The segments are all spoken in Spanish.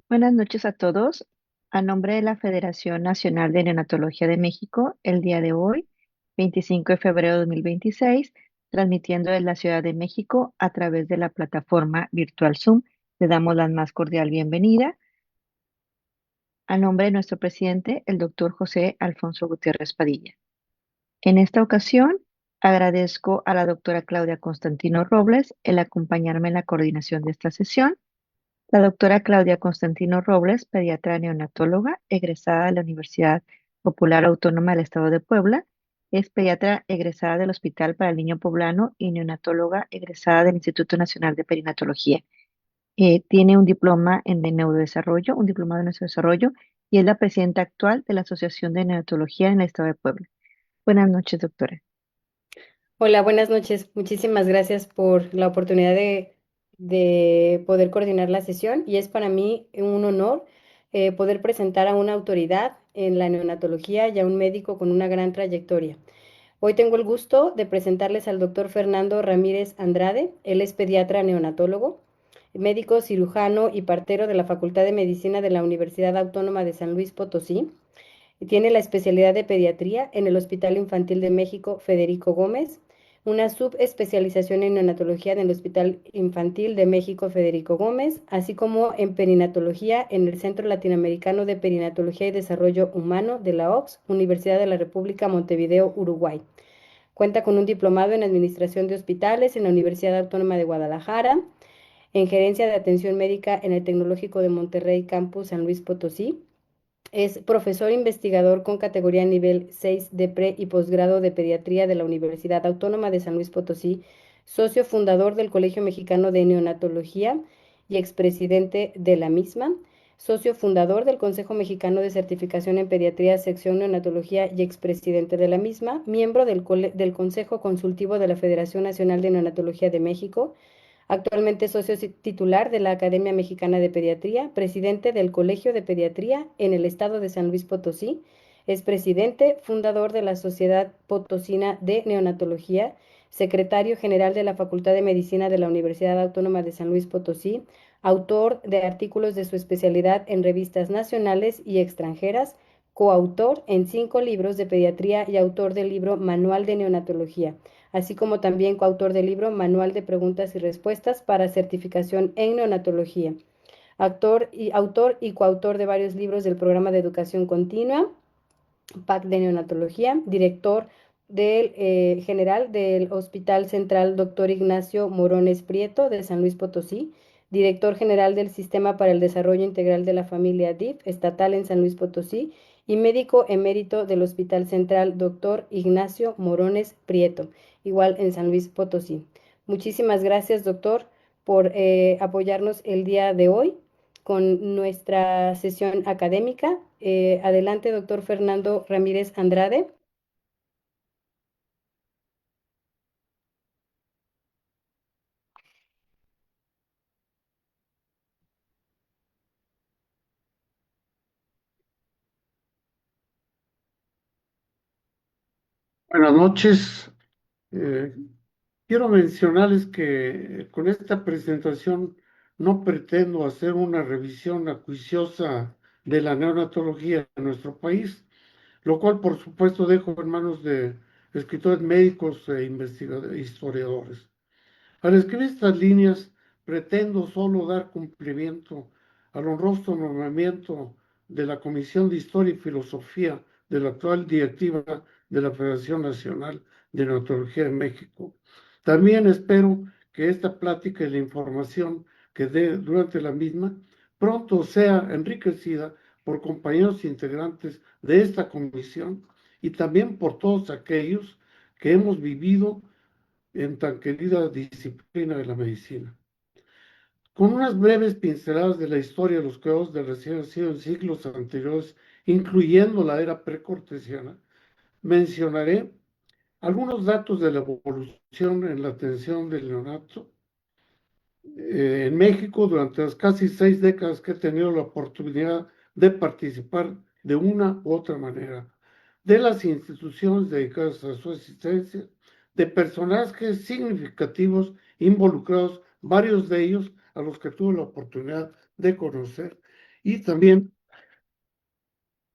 Buenas noches a todos. A nombre de la Federación Nacional de Neonatología de México, el día de hoy, 25 de febrero de 2026, transmitiendo desde la Ciudad de México a través de la plataforma virtual Zoom, le damos la más cordial bienvenida. A nombre de nuestro presidente, el doctor José Alfonso Gutiérrez Padilla. En esta ocasión, agradezco a la doctora Claudia Constantino Robles el acompañarme en la coordinación de esta sesión. La doctora Claudia Constantino Robles, pediatra neonatóloga, egresada de la Universidad Popular Autónoma del Estado de Puebla, es pediatra egresada del Hospital para el Niño Poblano y neonatóloga egresada del Instituto Nacional de Perinatología. Tiene un diploma en de neurodesarrollo, un diplomado en neurodesarrollo, y es la presidenta actual de la Asociación de Neonatología en el Estado de Puebla. Buenas noches, doctora. Hola, buenas noches. Muchísimas gracias por la oportunidad de poder coordinar la sesión y es para mí un honor poder presentar a una autoridad en la neonatología y a un médico con una gran trayectoria. Hoy tengo el gusto de presentarles al doctor Fernando Ramírez Andrade. Él es pediatra neonatólogo, médico cirujano y partero de la Facultad de Medicina de la Universidad Autónoma de San Luis Potosí. Tiene la especialidad de pediatría en el Hospital Infantil de México Federico Gómez, una subespecialización en neonatología en el Hospital Infantil de México Federico Gómez, así como en perinatología en el Centro Latinoamericano de Perinatología y Desarrollo Humano de la OPS, Universidad de la República Montevideo, Uruguay. Cuenta con un diplomado en Administración de Hospitales en la Universidad Autónoma de Guadalajara, en Gerencia de Atención Médica en el Tecnológico de Monterrey Campus San Luis Potosí. Es profesor investigador con categoría nivel 6 de pre y posgrado de pediatría de la Universidad Autónoma de San Luis Potosí, socio fundador del Colegio Mexicano de Neonatología y expresidente de la misma, socio fundador del Consejo Mexicano de Certificación en Pediatría, sección Neonatología y expresidente de la misma, miembro del Consejo Consultivo de la Federación Nacional de Neonatología de México. Actualmente socio titular de la Academia Mexicana de Pediatría, presidente del Colegio de Pediatría en el estado de San Luis Potosí, es presidente, fundador de la Sociedad Potosina de Neonatología, secretario general de la Facultad de Medicina de la Universidad Autónoma de San Luis Potosí, autor de artículos de su especialidad en revistas nacionales y extranjeras, coautor en 5 libros de pediatría y autor del libro Manual de Neonatología, así como también coautor del libro Manual de Preguntas y Respuestas para certificación en neonatología. Autor y coautor de varios libros del programa de educación continua, PAC de neonatología, director del general del Hospital Central Dr. Ignacio Morones Prieto de San Luis Potosí, director general del Sistema para el Desarrollo Integral de la Familia DIF estatal en San Luis Potosí y médico emérito del Hospital Central Dr. Ignacio Morones Prieto, igual en San Luis Potosí. Muchísimas gracias, doctor, por apoyarnos el día de hoy con nuestra sesión académica. Adelante, doctor Fernando Ramírez Andrade. Buenas noches. Eh, Quiero mencionarles que con esta presentación no pretendo hacer una revisión acuiciosa de la neonatología en nuestro país, lo cual por supuesto dejo en manos de escritores médicos e investigadores, historiadores. Al escribir estas líneas, pretendo solo dar cumplimiento al honroso nombramiento de la Comisión de Historia y Filosofía de la actual directiva de la Federación Nacional de Neonatología de México. También espero que esta plática y la información que dé durante la misma pronto sea enriquecida por compañeros integrantes de esta comisión y también por todos aquellos que hemos vivido en tan querida disciplina de la medicina. Con unas breves pinceladas de la historia de los cuidados del recién nacido en siglos anteriores, incluyendo la era precortesiana, mencionaré algunos datos de la evolución en la atención del neonato en México durante las casi 6 décadas que he tenido la oportunidad de participar de una u otra manera, de las instituciones dedicadas a su asistencia, de personajes significativos involucrados, varios de ellos a los que tuve la oportunidad de conocer, y también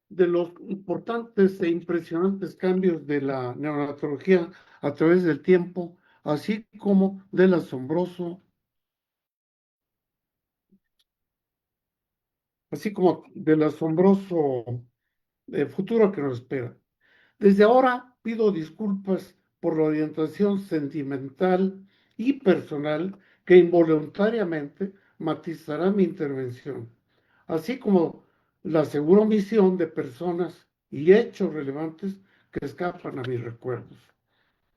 de los importantes e impresionantes cambios de la neonatología a través del tiempo, así como del asombroso futuro que nos espera. Desde ahora pido disculpas por la orientación sentimental y personal que involuntariamente matizará mi intervención, así como la segura omisión de personas y hechos relevantes que escapan a mis recuerdos.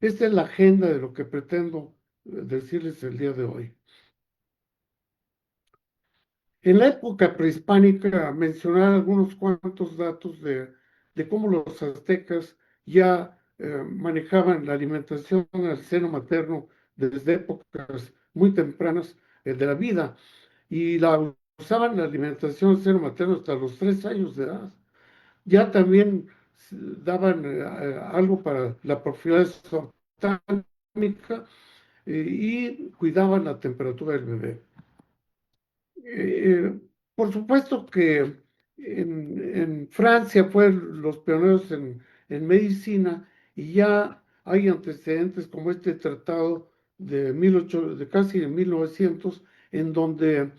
Esta es la agenda de lo que pretendo decirles el día de hoy. En la época prehispánica, mencionar algunos cuantos datos de cómo los aztecas ya manejaban la alimentación al seno materno desde épocas muy tempranas de la vida y usaban la alimentación al seno materno hasta los 3 años de edad. Ya también daban algo para la profilaxis optálmica y cuidaban la temperatura del bebé. Eh, por supuesto que en Francia fueron los pioneros en medicina y ya hay antecedentes como este tratado de casi de 1900, en donde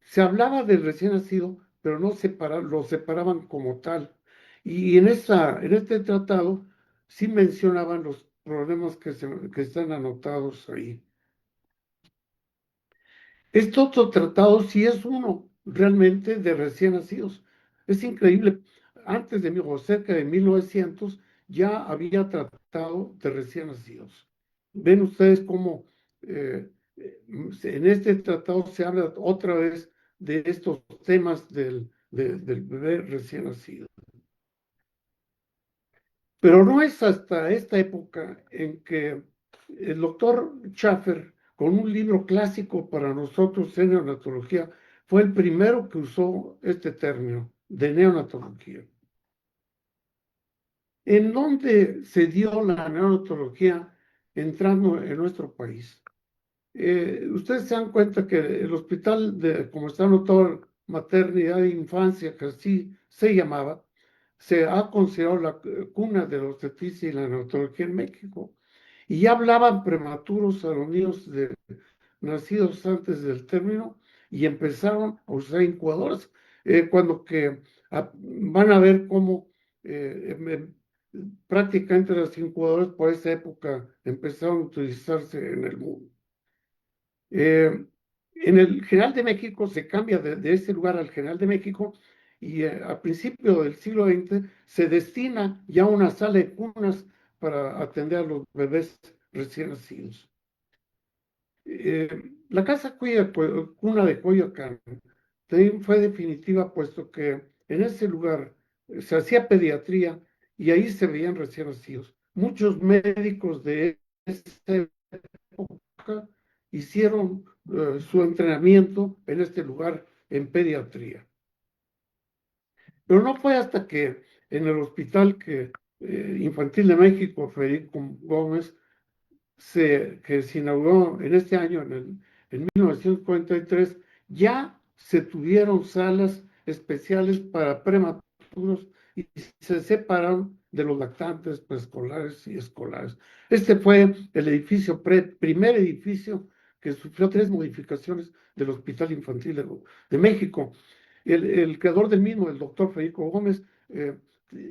se hablaba del recién nacido, pero no lo separaban como tal. Y en este tratado sí mencionaban los problemas que están anotados ahí. Este otro tratado sí es uno realmente de recién nacidos. Es increíble. Antes de mí, o cerca de 1900, ya había tratado de recién nacidos. Ven ustedes cómo en este tratado se habla otra vez de estos temas del bebé recién nacido. Pero no es hasta esta época en que el doctor Schaffer, con un libro clásico para nosotros en neonatología, fue el primero que usó este término de neonatología. ¿En dónde se dio la neonatología entrando en nuestro país? Ustedes se dan cuenta que el hospital, como está anotado, maternidad e infancia, que así se llamaba, se ha considerado la cuna de la obstetricia y la neonatología en México. Y ya hablaban prematuros a los niños nacidos antes del término y empezaron a usar incubadoras, cuando que van a ver cómo prácticamente las incubadoras por esa época empezaron a utilizarse en el mundo. En el General de México se cambia de ese lugar al General de México y a principios del siglo XX se destina ya una sala de cunas para atender a los bebés recién nacidos. La casa cuna de Coyoacán también fue definitiva, puesto que en ese lugar se hacía pediatría y ahí se veían recién nacidos. Muchos médicos de esa época hicieron su entrenamiento en este lugar en pediatría. Pero no fue hasta que en el hospital infantil de México, Federico Gómez, que se inauguró en este año, en 1943, ya se tuvieron salas especiales para prematuros y se separaron de los lactantes preescolares y escolares. Este fue el primer edificio que sufrió 3 modificaciones del Hospital Infantil de México. El creador del mismo, el doctor Federico Gómez,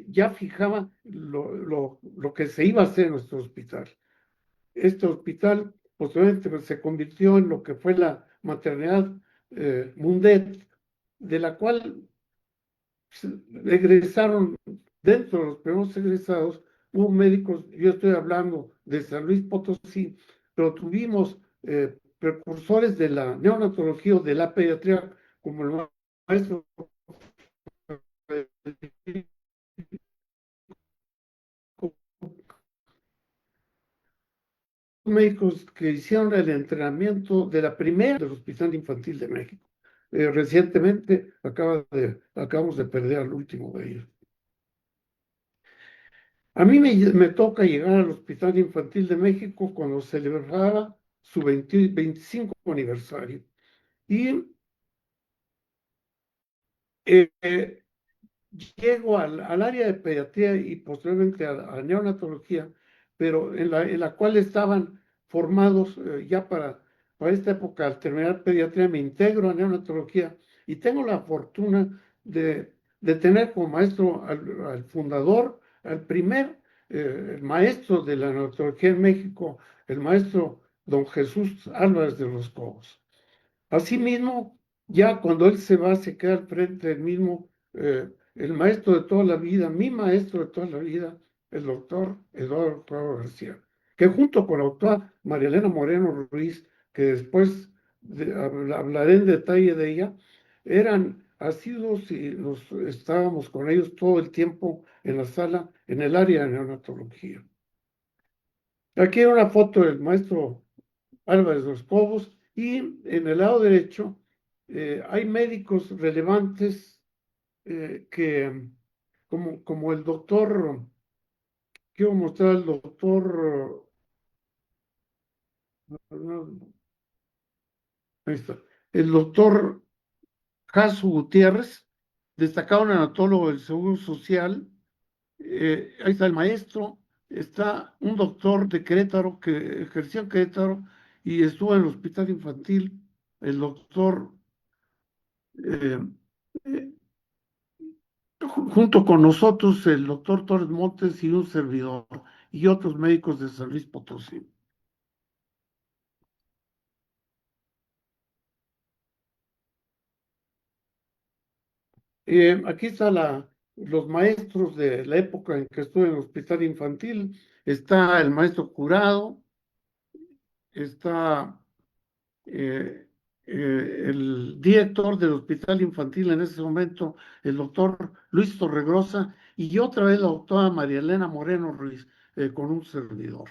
ya fijaba lo que se iba a hacer en nuestro hospital. Este hospital posteriormente se convirtió en lo que fue la maternidad Mundet, de la cual egresaron, dentro de los primeros egresados, hubo médicos, yo estoy hablando de San Luis Potosí, pero tuvimos precursores de la neonatología o de la pediatría, como el maestro médicos que hicieron el entrenamiento de la primera del Hospital Infantil de México. Recientemente acabamos de perder al último de ellos. A mí me toca llegar al Hospital Infantil de México cuando celebraba su 25 aniversario. Y Eh, eh, Llego al área de pediatría y posteriormente a neonatología, pero en la cual estaban formados ya para esta época. Al terminar pediatría me integro a neonatología y tengo la fortuna de tener como maestro al fundador, al primer maestro de la neonatología en México, el maestro don Jesús Álvarez de los Cobos. Asimismo, ya cuando él se va, se queda al frente del mismo, el maestro de toda la vida, mi maestro de toda la vida, el doctor Eduardo Prado García, que junto con la doctora María Elena Moreno Ruiz, que después hablaré en detalle de ella, eran asiduos y estábamos con ellos todo el tiempo en la sala, en el área de neonatología. Aquí hay una foto del maestro Álvarez de los Cobos, y en el lado derecho hay médicos relevantes que, como el doctor, quiero mostrar al doctor, ahí está, el doctor Jaso Gutiérrez, destacado neonatólogo del Seguro Social. Ahí está el maestro, está un doctor de Querétaro que ejerció en Querétaro y estuvo en el hospital infantil, el doctor eh, eh, junto con nosotros el doctor Torres Montes y un servidor y otros médicos de San Luis Potosí. Aquí están los maestros de la época en que estuve en el hospital infantil. Está el maestro Curado, está el director del hospital infantil en ese momento, el doctor Luis Torregrosa, y otra vez la doctora María Elena Moreno Ruiz, con un servidor.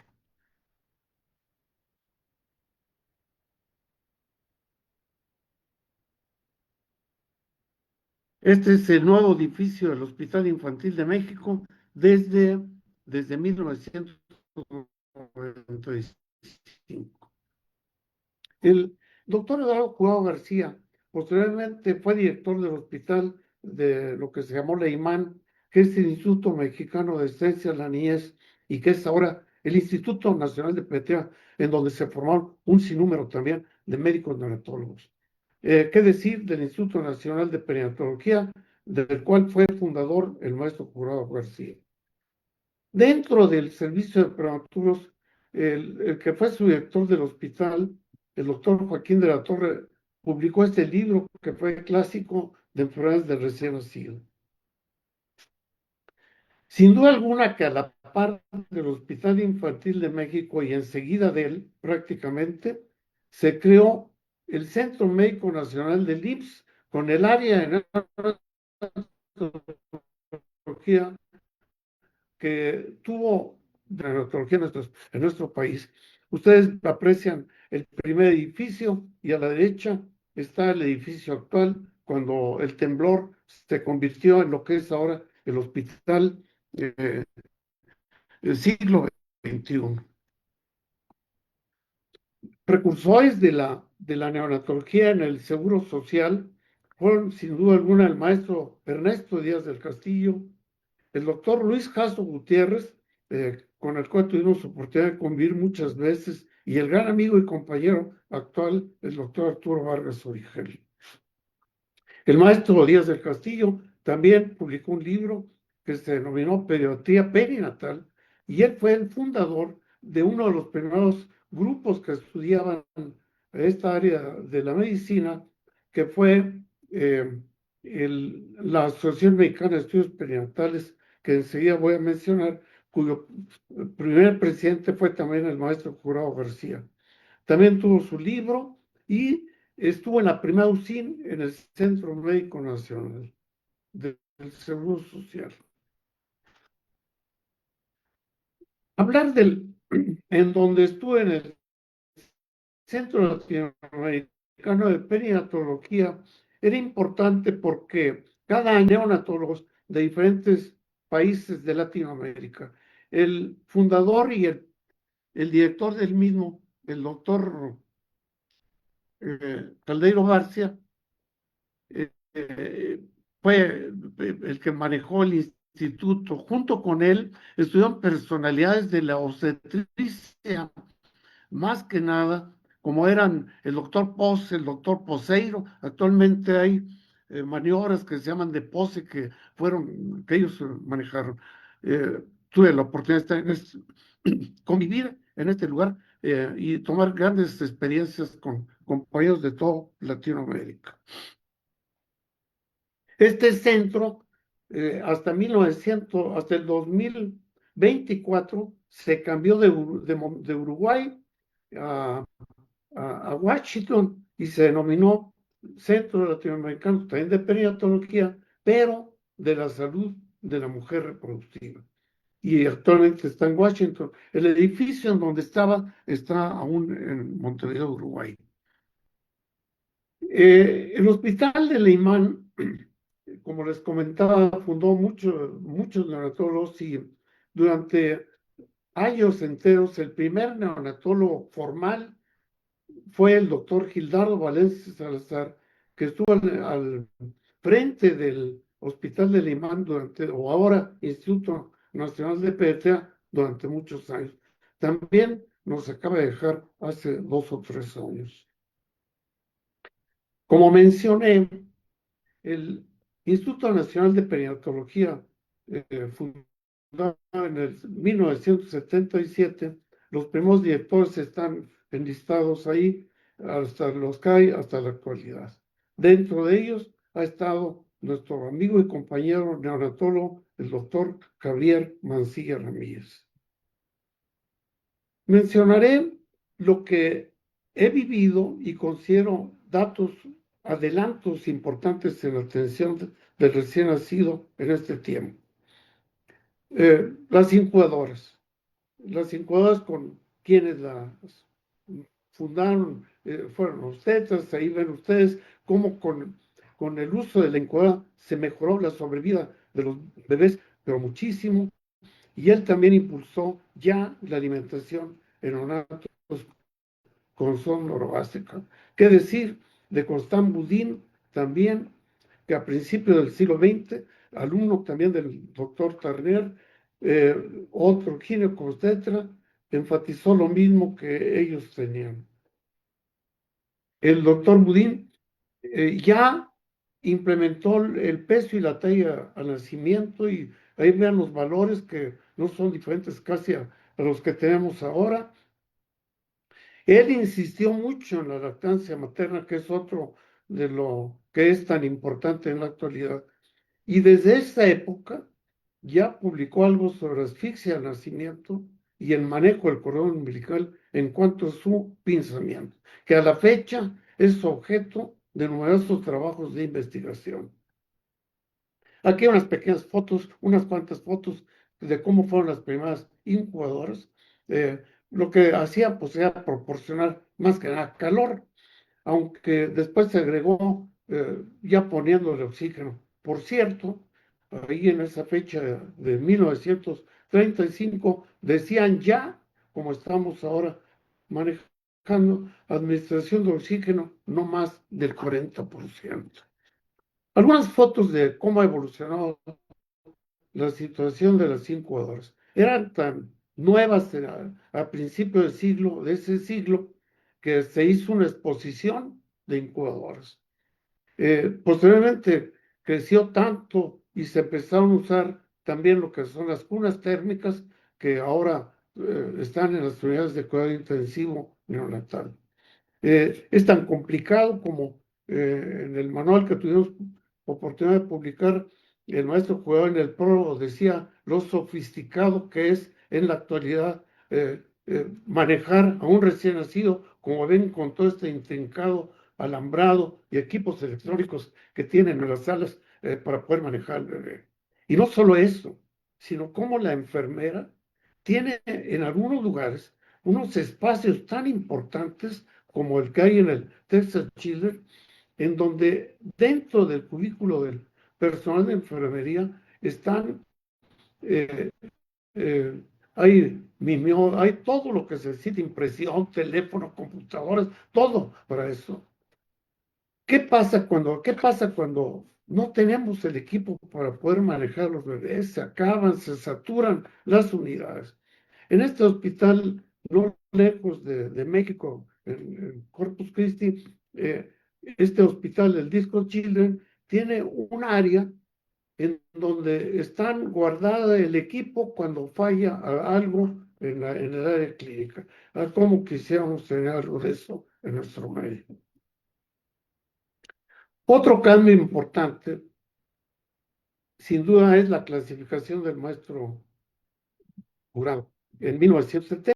Este es el nuevo edificio del Hospital Infantil de México desde 1995. El doctor Eduardo Jurado García posteriormente fue director del hospital de lo que se llamó Leimán, que es el Instituto Mexicano de Ciencia de la Niñez y que es ahora el Instituto Nacional de Pediatría, en donde se formaron un sinnúmero también de médicos neonatólogos. ¿Qué decir del Instituto Nacional de Perinatología, del cual fue fundador el maestro Jurado García? Dentro del servicio de prematuros, el que fue su director del hospital, el doctor Joaquín de la Torre, publicó este libro que fue clásico de enfermedades del recién nacido. Sin duda alguna que a la par del Hospital Infantil de México y enseguida de él, prácticamente, se creó el Centro Médico Nacional del IMSS con el área de neonatología que tuvo de neonatología en nuestro país. Ustedes aprecian el primer edificio y a la derecha está el edificio actual cuando el temblor se convirtió en lo que es ahora el hospital del siglo XXI. Precursores de la neonatología en el Seguro Social fueron sin duda alguna el maestro Ernesto Díaz del Castillo, el doctor Luis Jasso Gutiérrez, con el cual tuvimos oportunidad de convivir muchas veces, y el gran amigo y compañero actual, el doctor Arturo Vargas Origel. El maestro Díaz del Castillo también publicó un libro que se denominó Pediatría Perinatal, y él fue el fundador de uno de los primeros grupos que estudiaban esta área de la medicina, que fue la Asociación Mexicana de Estudios Perinatales, que enseguida voy a mencionar, cuyo primer presidente fue también el maestro Jurado García. También tuvo su libro y estuvo en la primera UCIN en el Centro Médico Nacional del Seguro Social. Hablar en donde estuve en el Centro Latinoamericano de Perinatología era importante porque cada año neonatólogos de diferentes países de Latinoamérica. El fundador y el director del mismo, el doctor Caldeiro García, fue el que manejó el instituto. Junto con él estuvieron personalidades de la obstetricia, más que nada, como eran el doctor Pose, el doctor Poseiro. Actualmente hay maniobras que se llaman de Pose que ellos manejaron. Tuve la oportunidad de convivir en este lugar y tomar grandes experiencias con compañeros de toda Latinoamérica. Este centro, hasta el 2024, se cambió de Uruguay a, a Washington y se denominó Centro Latinoamericano también de Perinatología, pero de la salud de la mujer reproductiva. Y actualmente está en Washington. El edificio en donde estaba está aún en Montevideo, Uruguay. El Hospital de Leimán, como les comentaba, fundó muchos neonatólogos y durante años enteros el primer neonatólogo formal fue el doctor Gildardo Valencia Salazar, que estuvo al frente del Hospital de Leimán o ahora Instituto Nacional de Pediatría, durante muchos años. También nos acaba de dejar hace 2 o 3 años. Como mencioné, el Instituto Nacional de Perinatología, fundado en el 1977, los primeros directores están enlistados ahí, hasta los que hay hasta la actualidad. Dentro de ellos ha estado nuestro amigo y compañero neonatólogo, el doctor Javier Mancilla Ramírez. Mencionaré lo que he vivido y considero datos, adelantos importantes en la atención del recién nacido en este tiempo. Las incubadoras. Las incubadoras con quienes las fundaron fueron los tetas. Ahí ven ustedes cómo con el uso de la incubadora se mejoró la sobrevida de los bebés, pero muchísimo. Y él también impulsó ya la alimentación en neonatos con sonda orobásica. ¿Qué decir de Constant Budín también, que a principios del siglo XX, alumno también del doctor Tarner, otro ginecobstetra, enfatizó lo mismo que ellos tenían. El doctor Budín ya implementó el peso y la talla al nacimiento, y ahí vean los valores que no son diferentes casi a los que tenemos ahora. Él insistió mucho en la lactancia materna, que es otro de lo que es tan importante en la actualidad. Y desde esa época ya publicó algo sobre asfixia al nacimiento y el manejo del cordón umbilical en cuanto a su pinzamiento, que a la fecha es objeto de numerosos trabajos de investigación. Aquí unas pequeñas fotos, unas cuantas fotos de cómo fueron las primeras incubadoras. Lo que hacía pues era proporcionar más que nada calor, aunque después se agregó ya poniéndole oxígeno. Por cierto, ahí en esa fecha de 1935 decían ya, como estamos ahora manejando, administración de oxígeno no más del 40%. Algunas fotos de cómo ha evolucionado la situación de las incubadoras. Eran tan nuevas a principios de ese siglo, que se hizo una exposición de incubadoras. Posteriormente creció tanto y se empezaron a usar también lo que son las cunas térmicas, que ahora están en las unidades de cuidado intensivo neonatal. Es tan complicado como en el manual que tuvimos oportunidad de publicar, el maestro Cuevas en el prólogo decía lo sofisticado que es en la actualidad manejar a un recién nacido, como ven, con todo este intrincado alambrado y equipos electrónicos que tienen en las salas para poder manejar al bebé. Y no solo eso, sino como la enfermera tiene en algunos lugares unos espacios tan importantes como el que hay en el Texas Children, en donde dentro del cubículo del personal de enfermería están, eh, eh, hay todo lo que se necesita, impresión, teléfono, computadoras, todo para eso. qué pasa cuando no tenemos el equipo para poder manejar los bebés? Se acaban, se saturan las unidades. En este hospital, no lejos de México, en Corpus Christi, este hospital, el Disco Children, tiene un área en donde están guardada el equipo cuando falla algo en el área clínica. ¿Cómo quisiéramos tener algo de eso en nuestro medio? Otro cambio importante, sin duda, es la clasificación del maestro Jurado. En 1970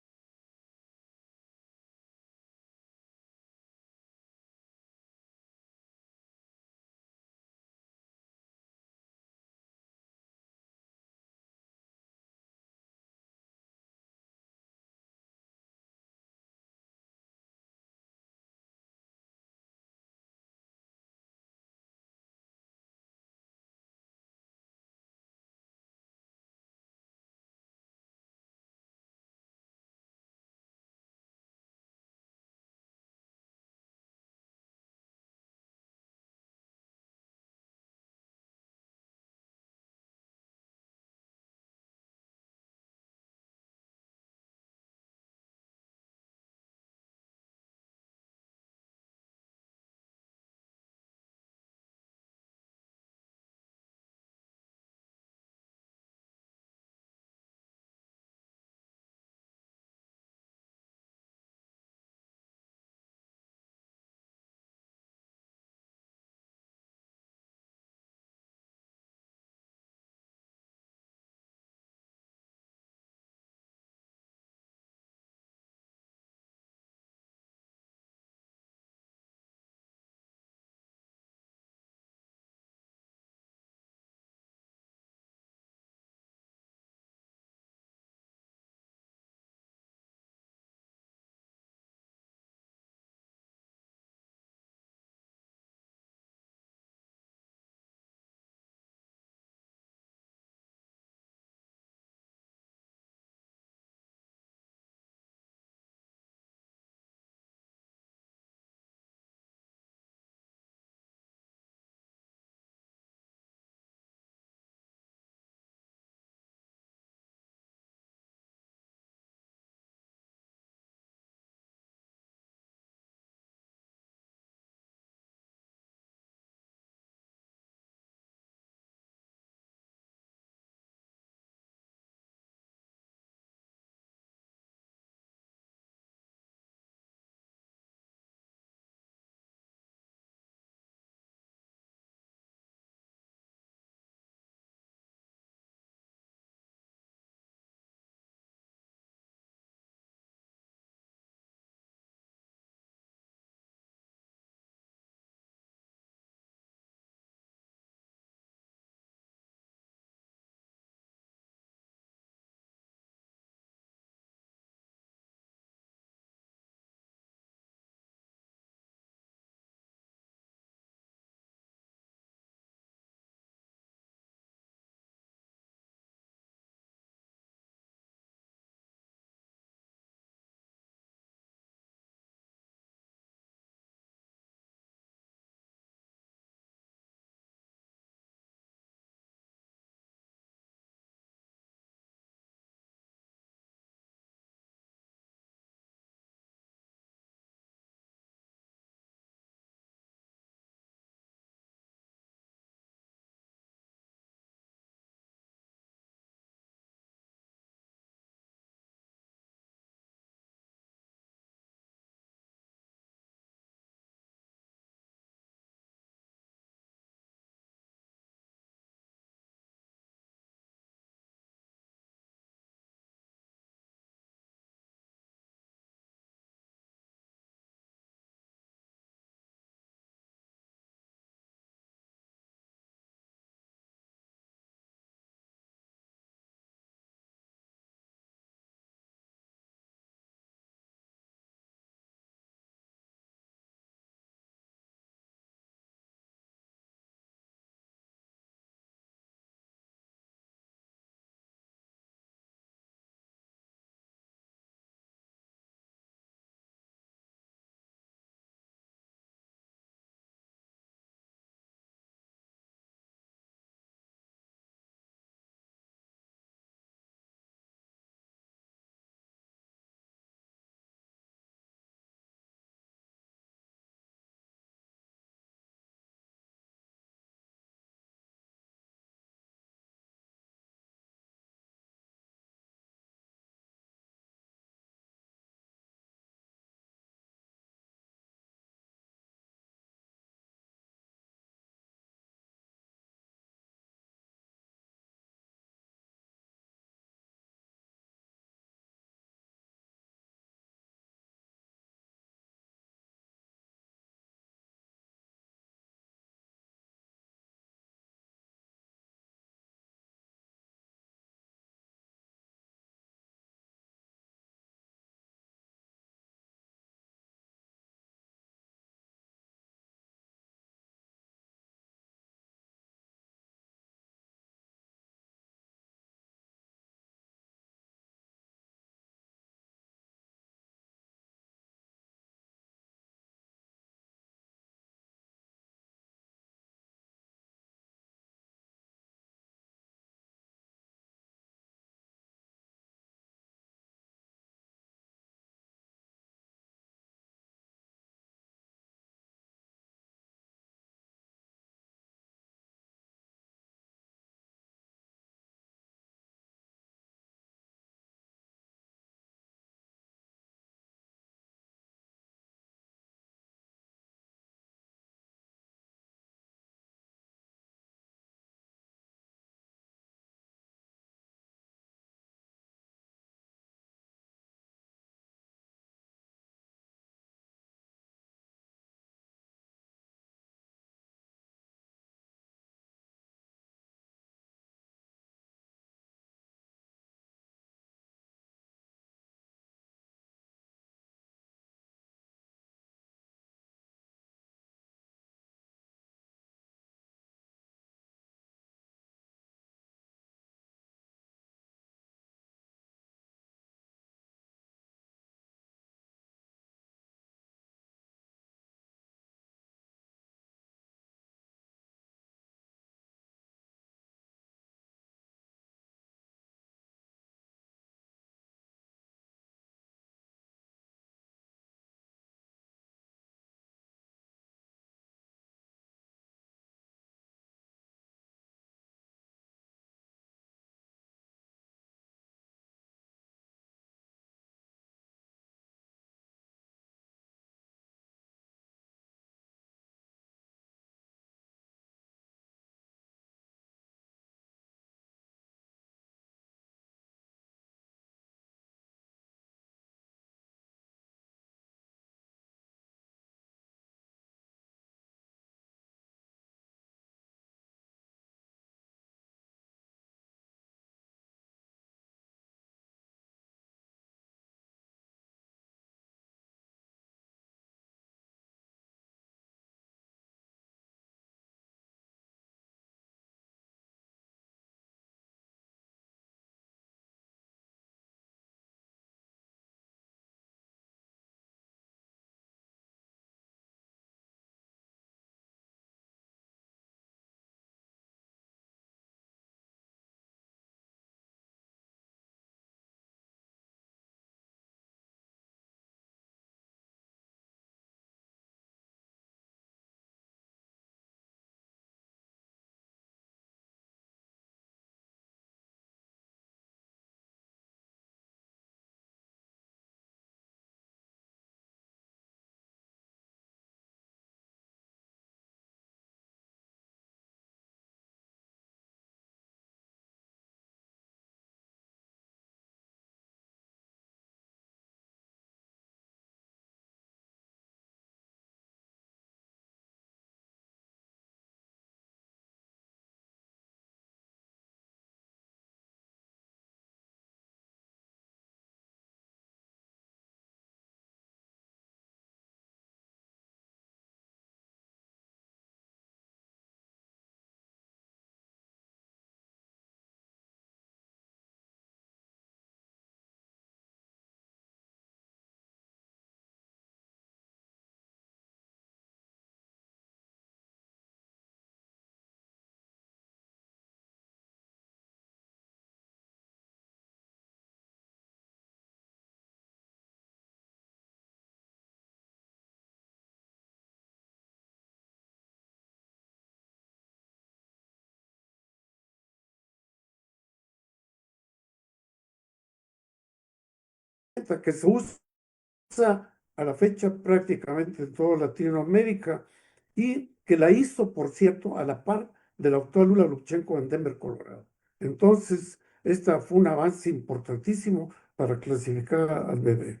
que se usa a la fecha prácticamente en toda Latinoamérica y que la hizo, por cierto, a la par de la doctora Lula Lubchenco en Denver, Colorado. Entonces, esta fue un avance importantísimo para clasificar al bebé.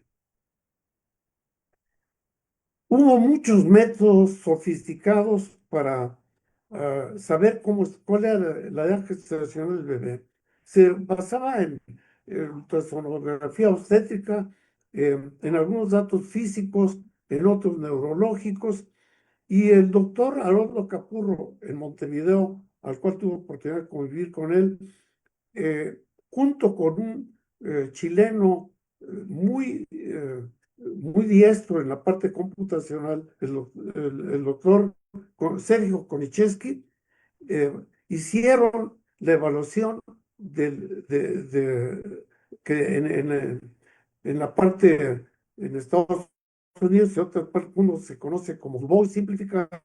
Hubo muchos métodos sofisticados para saber cuál era la edad gestacional del bebé. Se basaba en ultrasonografía obstétrica, en algunos datos físicos, en otros neurológicos, y el doctor Haroldo Capurro en Montevideo, al cual tuve oportunidad de convivir con él, junto con un chileno muy diestro en la parte computacional, el doctor Sergio Konicheski, hicieron la evaluación que en la parte en Estados Unidos y otra parte uno se conoce como BOY simplificado,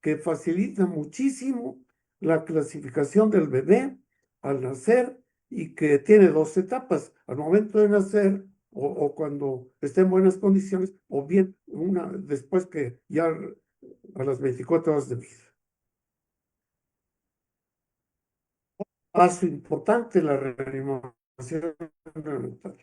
que facilita muchísimo la clasificación del bebé al nacer y que tiene dos etapas, al momento de nacer o cuando esté en buenas condiciones, o bien una después que ya a las 24 horas de vida. Paso importante la reanimación neonatal,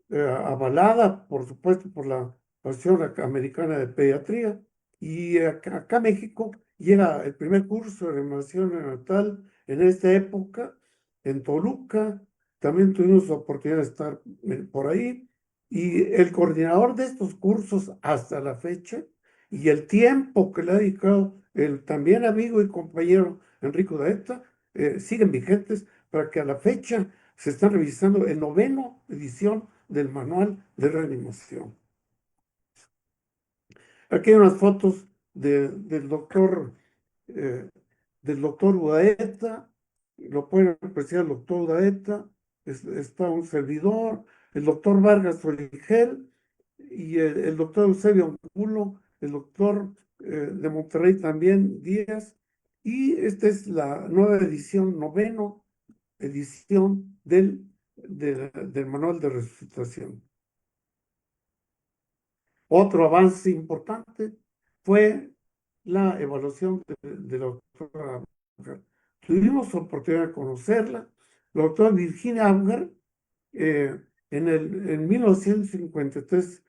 avalada, por supuesto, por la Asociación Americana de Pediatría. Y acá México llega el primer curso de reanimación neonatal en esta época, en Toluca. También tuvimos la oportunidad de estar por ahí. Y el coordinador de estos cursos hasta la fecha, y el tiempo que le ha dedicado el también amigo y compañero Enrico Daeta, siguen vigentes para que a la fecha se está revisando el 9º edición del manual de reanimación. Aquí hay unas fotos del doctor Udaeta, lo pueden apreciar el doctor Udaeta, está un servidor, el doctor Vargas Origel y el doctor Eusebio Angulo, el doctor de Monterrey también, Díaz, y esta es la nueva edición, 9º edición del manual de resucitación. Otro avance importante fue la evaluación de la doctora Abgar. Tuvimos oportunidad de conocerla. La doctora Virginia Abgar, en 1953,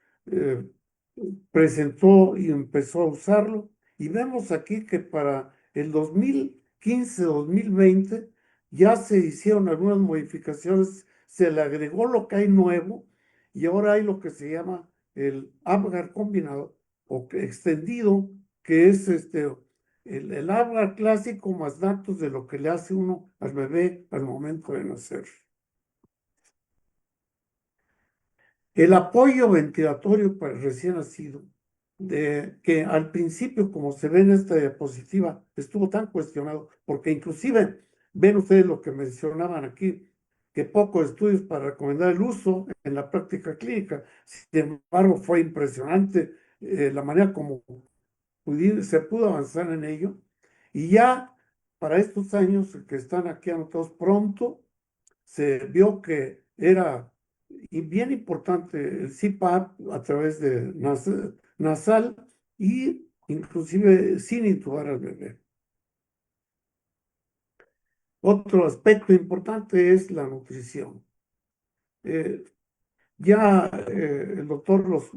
presentó y empezó a usarlo. Y vemos aquí que para el 2015-2020 ya se hicieron algunas modificaciones, se le agregó lo que hay nuevo y ahora hay lo que se llama el Apgar combinado o extendido, que es el Apgar clásico más datos de lo que le hace uno al bebé al momento de nacer. El apoyo ventilatorio para el recién nacido, que al principio, como se ve en esta diapositiva, estuvo tan cuestionado, porque inclusive ven ustedes lo que mencionaban aquí, que pocos estudios para recomendar el uso en la práctica clínica. Sin embargo, fue impresionante la manera como se pudo avanzar en ello. Y ya para estos años que están aquí anotados pronto, se vio que era bien importante el CPAP a través de nasal y inclusive sin intubar al bebé. Otro aspecto importante es la nutrición. El doctor, los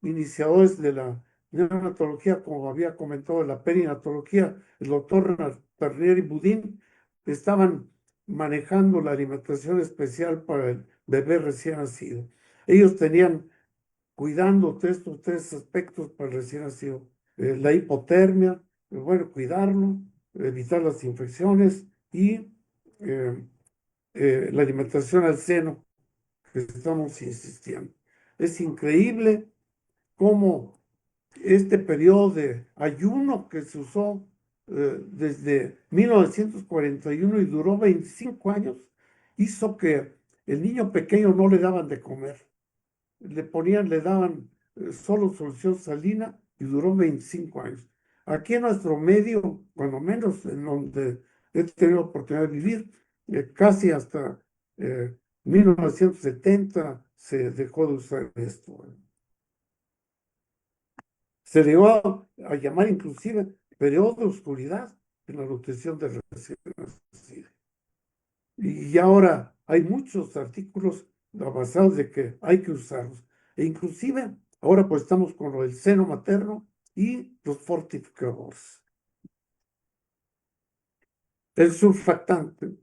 iniciadores de la neonatología, como había comentado, de la perinatología, el doctor Pernier y Budín, estaban manejando la alimentación especial para el bebé recién nacido. Ellos tenían cuidando estos tres aspectos para el recién nacido. La hipotermia, bueno, cuidarlo, evitar las infecciones y la alimentación al seno, que estamos insistiendo. Es increíble cómo este periodo de ayuno que se usó desde 1941 y duró 25 años, hizo que el niño pequeño no le daban de comer. Le daban solo solución salina y duró 25 años. Aquí en nuestro medio, cuando menos en donde he tenido oportunidad de vivir, casi hasta 1970 se dejó de usar esto. Se llegó a llamar inclusive periodo de oscuridad en la nutrición de recién nacido. Y ahora hay muchos artículos avanzados de que hay que usarlos. E inclusive ahora pues estamos con lo del seno materno y los fortificadores. El surfactante.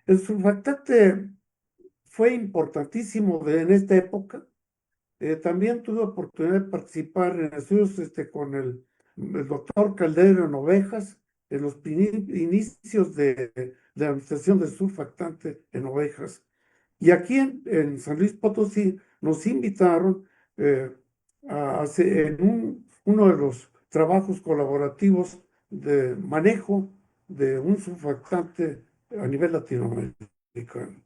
El surfactante fue importantísimo en esta época. También tuve oportunidad de participar en estudios con el doctor Calderón en ovejas, en los inicios de la administración del surfactante en ovejas. Y aquí en San Luis Potosí nos invitaron a hacer uno de los trabajos colaborativos de manejo de un surfactante a nivel latinoamericano.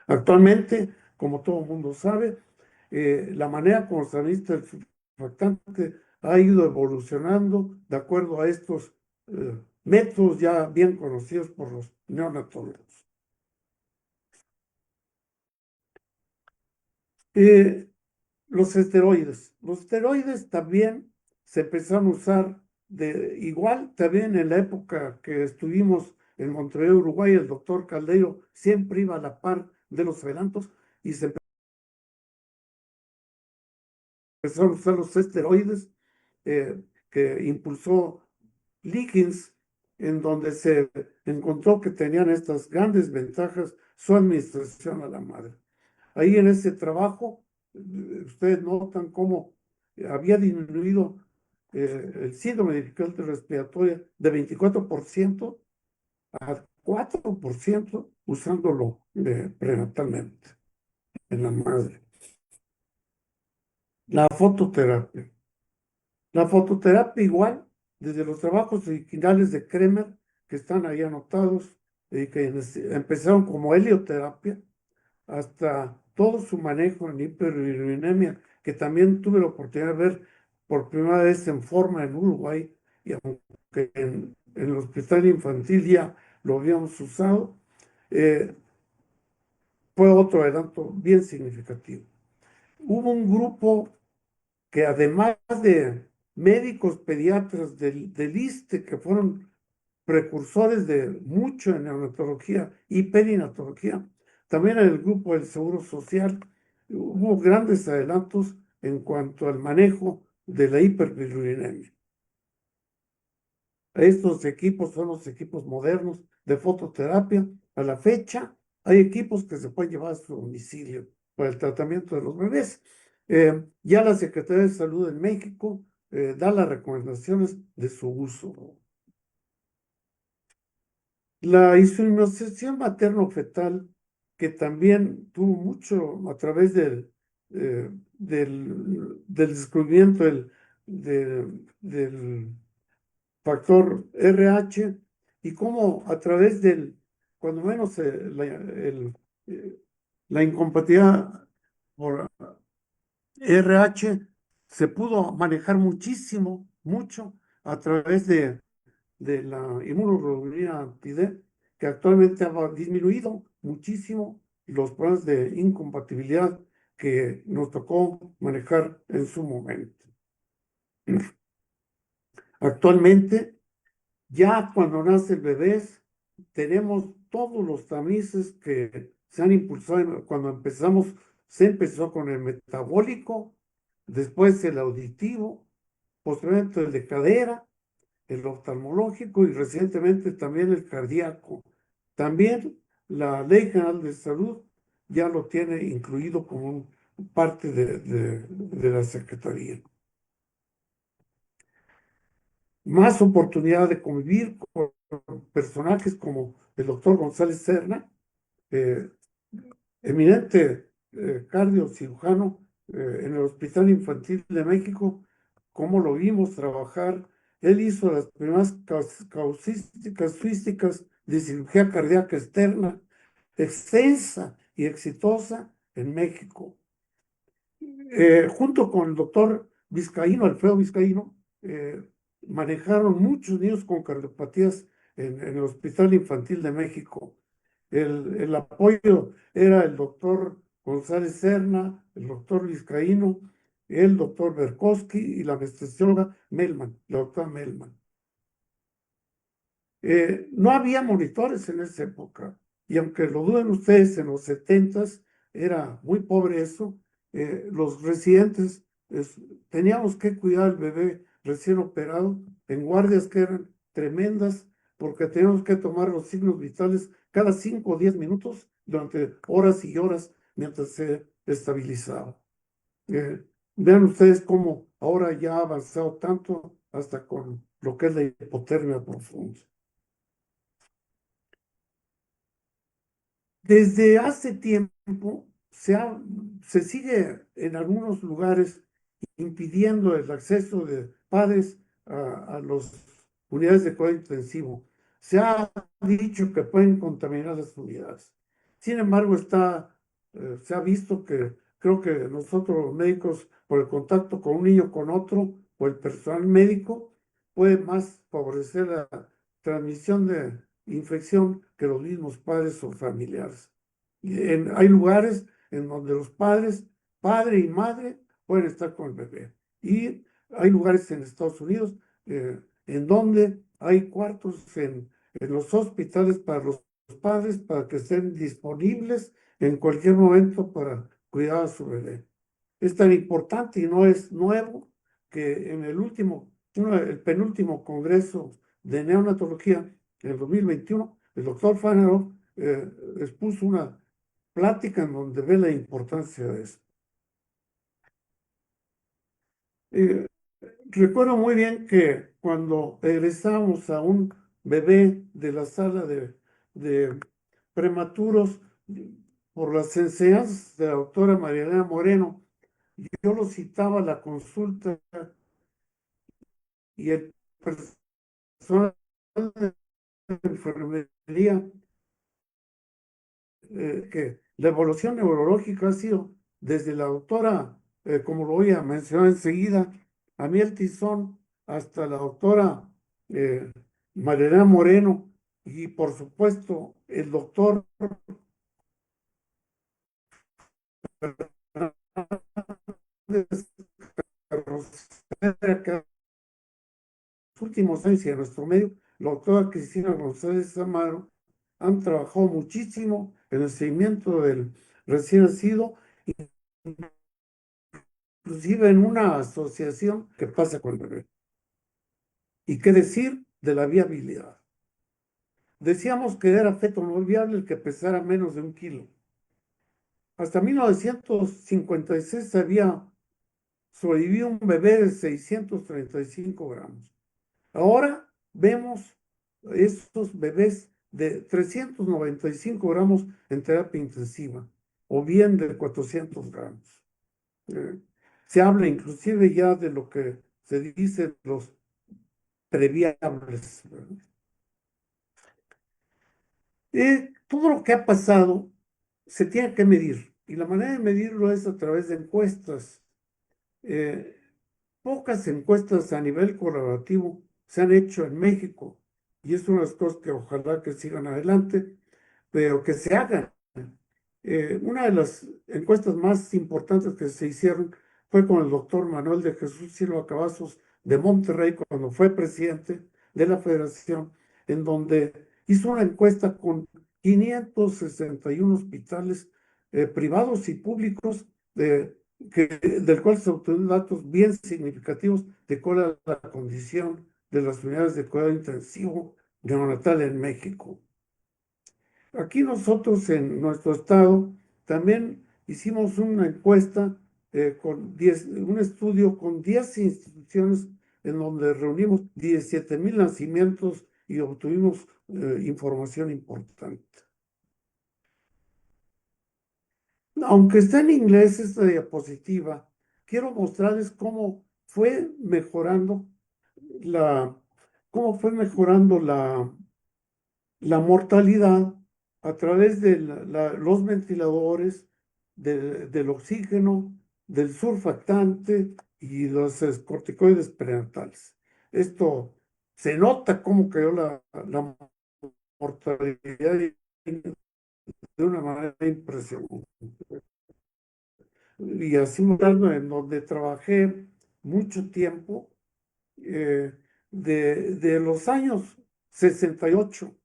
Actualmente, como todo el mundo sabe, la manera como se administra el surfactante ha ido evolucionando de acuerdo a estos métodos ya bien conocidos por los neonatólogos. Los esteroides. Los esteroides también se empezaron a usar igual también en la época que estuvimos en Montevideo, Uruguay, el doctor Caldeiro siempre iba a la par de los adelantos y se empezaron a usar los esteroides que impulsó Liggins, en donde se encontró que tenían estas grandes ventajas su administración a la madre. Ahí en ese trabajo, ustedes notan cómo había disminuido el síndrome de dificultad respiratoria de 24% a 4% usándolo prenatalmente en la madre. La fototerapia. La fototerapia igual, desde los trabajos originales de Kremer, que están ahí anotados, que empezaron como helioterapia, hasta todo su manejo en hiperbilirubinemia, que también tuve la oportunidad de ver por primera vez en forma en Uruguay, y aunque en el hospital infantil ya lo habíamos usado, fue otro adelanto bien significativo. Hubo un grupo que además de médicos pediatras del ISSSTE, que fueron precursores de mucho en neonatología y perinatología, también en el grupo del Seguro Social hubo grandes adelantos en cuanto al manejo de la hiperbilirubinemia. Estos equipos son los equipos modernos de fototerapia. A la fecha hay equipos que se pueden llevar a su domicilio para el tratamiento de los bebés. Ya la Secretaría de Salud en México da las recomendaciones de su uso. La insuministración materno-fetal, que también tuvo mucho a través del descubrimiento del factor RH, y cómo a través cuando menos la incompatibilidad por RH se pudo manejar muchísimo, mucho a través de la inmunoglobulina anti-D, que actualmente ha disminuido muchísimo los problemas de incompatibilidad que nos tocó manejar en su momento. Actualmente, ya cuando nace el bebé, tenemos todos los tamices que se han impulsado. Cuando se empezó con el metabólico, después el auditivo, posteriormente el de cadera, el oftalmológico y recientemente también el cardíaco. También la Ley General de Salud ya lo tiene incluido como parte de la Secretaría. Más oportunidad de convivir con personajes como el doctor González Serna, eminente cardiocirujano en el Hospital Infantil de México, cómo lo vimos trabajar. Él hizo las primeras casuísticas de cirugía cardíaca externa, extensa y exitosa en México. Junto con el doctor Vizcaíno, Alfredo Vizcaíno, manejaron muchos niños con cardiopatías en el Hospital Infantil de México. El apoyo era el doctor González Serna, el doctor Vizcaíno, el doctor Berkowski y la anestesióloga Melman, la doctora Melman. No había monitores en esa época, y aunque lo duden ustedes, en los 70s era muy pobre eso. Los residentes teníamos que cuidar al bebé recién operado en guardias que eran tremendas, porque teníamos que tomar los signos vitales cada 5 o 10 minutos durante horas y horas mientras se estabilizaba. Vean ustedes cómo ahora ya ha avanzado tanto hasta con lo que es la hipotermia profunda. Desde hace tiempo se sigue en algunos lugares impidiendo el acceso de padres a las unidades de cuidado intensivo. Se ha dicho que pueden contaminar las unidades. Sin embargo, se ha visto que creo que nosotros los médicos, por el contacto con un niño con otro, o el personal médico, puede más favorecer la transmisión de infección que los mismos padres o familiares. Hay lugares en donde los padres, padre y madre, pueden estar con el bebé. Y hay lugares en Estados Unidos en donde hay cuartos en los hospitales para los padres para que estén disponibles en cualquier momento para cuidar a su bebé. Es tan importante y no es nuevo que en el penúltimo congreso de neonatología, en el 2021, el doctor Fanerov expuso una plática en donde ve la importancia de eso. Recuerdo muy bien que cuando egresamos a un bebé de la sala de prematuros por las enseñanzas de la doctora María Elena Moreno, yo lo citaba a la consulta y el personal de enfermería, que la evolución neurológica ha sido desde la doctora, como lo voy a mencionar enseguida, Amiel Tizón, hasta la doctora Marilena Moreno, y por supuesto el doctor Carrocera, que en los últimos años y en nuestro medio, la doctora Cristina González Amaro, han trabajado muchísimo en el seguimiento del recién nacido, inclusive en una asociación que pasa con el bebé. ¿Y qué decir de la viabilidad? Decíamos que era feto no viable el que pesara menos de 1 kilo. Hasta 1956 había sobrevivido un bebé de 635 gramos. Ahora vemos estos bebés de 395 gramos en terapia intensiva, o bien de 400 gramos. Se habla inclusive ya de lo que se dice los previables. Todo lo que ha pasado se tiene que medir, y la manera de medirlo es a través de encuestas. Eh, Pocas encuestas a nivel colaborativo se han hecho en México, y es una de las cosas que ojalá que sigan adelante, pero que se hagan. Una de las encuestas más importantes que se hicieron fue con el doctor Manuel de Jesús Silva Cavazos de Monterrey, cuando fue presidente de la Federación, en donde hizo una encuesta con 561 hospitales privados y públicos, del cual se obtuvieron datos bien significativos de cuál era la condición de las unidades de cuidado intensivo neonatal en México. Aquí nosotros en nuestro estado también hicimos una encuesta un estudio con 10 instituciones en donde reunimos 17,000 nacimientos y obtuvimos información importante. Aunque está en inglés esta diapositiva, quiero mostrarles cómo fue mejorando la, cómo fue mejorando la mortalidad a través de los ventiladores, del oxígeno, del surfactante y los corticoides prenatales. Esto se nota cómo cayó la mortalidad de una manera impresionante. Y así en donde trabajé mucho tiempo, de los años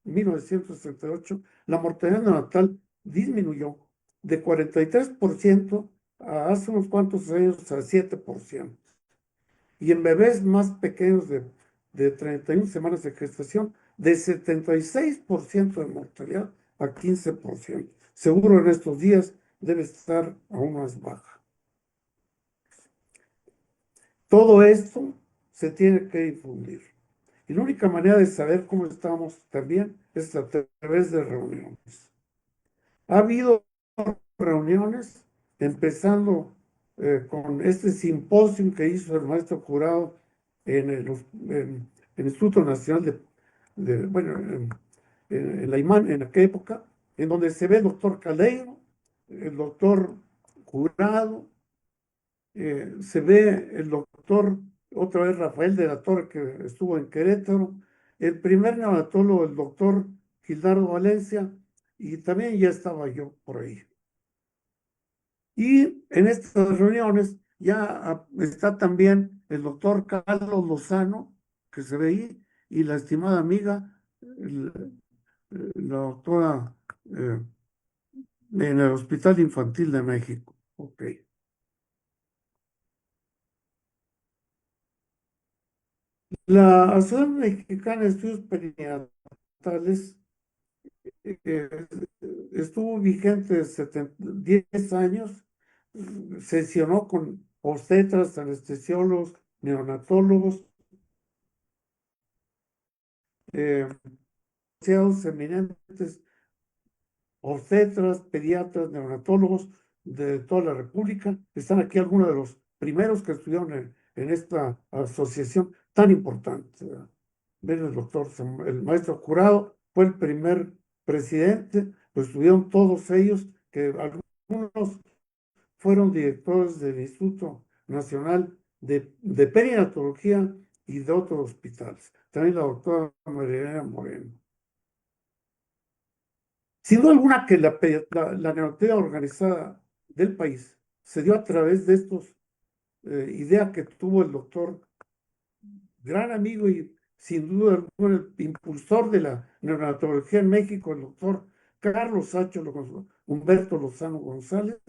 1968, la mortalidad neonatal disminuyó de 43% a hace unos cuantos años a 7%. Y en bebés más pequeños de 31 semanas de gestación, de 76% de mortalidad a 15%. Seguro en estos días debe estar aún más baja. Todo esto se tiene que difundir. Y la única manera de saber cómo estamos también es a través de reuniones. Ha habido reuniones, empezando con este simposio que hizo el maestro Jurado en el Instituto Nacional bueno, en la IMAN, en aquella época, en donde se ve el doctor Caldeiro, el doctor Jurado, se ve el doctor, otra vez Rafael de la Torre, que estuvo en Querétaro, el primer neonatólogo, el doctor Gildardo Valencia, y también ya estaba yo por ahí. Y en estas reuniones ya está también el doctor Carlos Lozano, que se ve ahí, y la estimada amiga, la doctora en el Hospital Infantil de México. Ok. La Asociación Mexicana de Estudios Perinatales eh, estuvo vigente 10 años, sesionó con obstetras, anestesiólogos, neonatólogos, asociados eminentes, obstetras, pediatras, neonatólogos de toda la República. Están aquí algunos de los primeros que estudiaron en esta asociación tan importante. Ven el doctor, el maestro Jurado fue el primer presidente, lo estuvieron todos ellos, que algunos fueron directores del Instituto Nacional de Perinatología y de otros hospitales. También la doctora María Moreno. Sin duda alguna que la neonatología organizada del país se dio a través de estos ideas que tuvo el doctor, gran amigo y sin duda alguna el impulsor de la neonatología en México, el doctor Carlos Sacho Humberto Lozano González,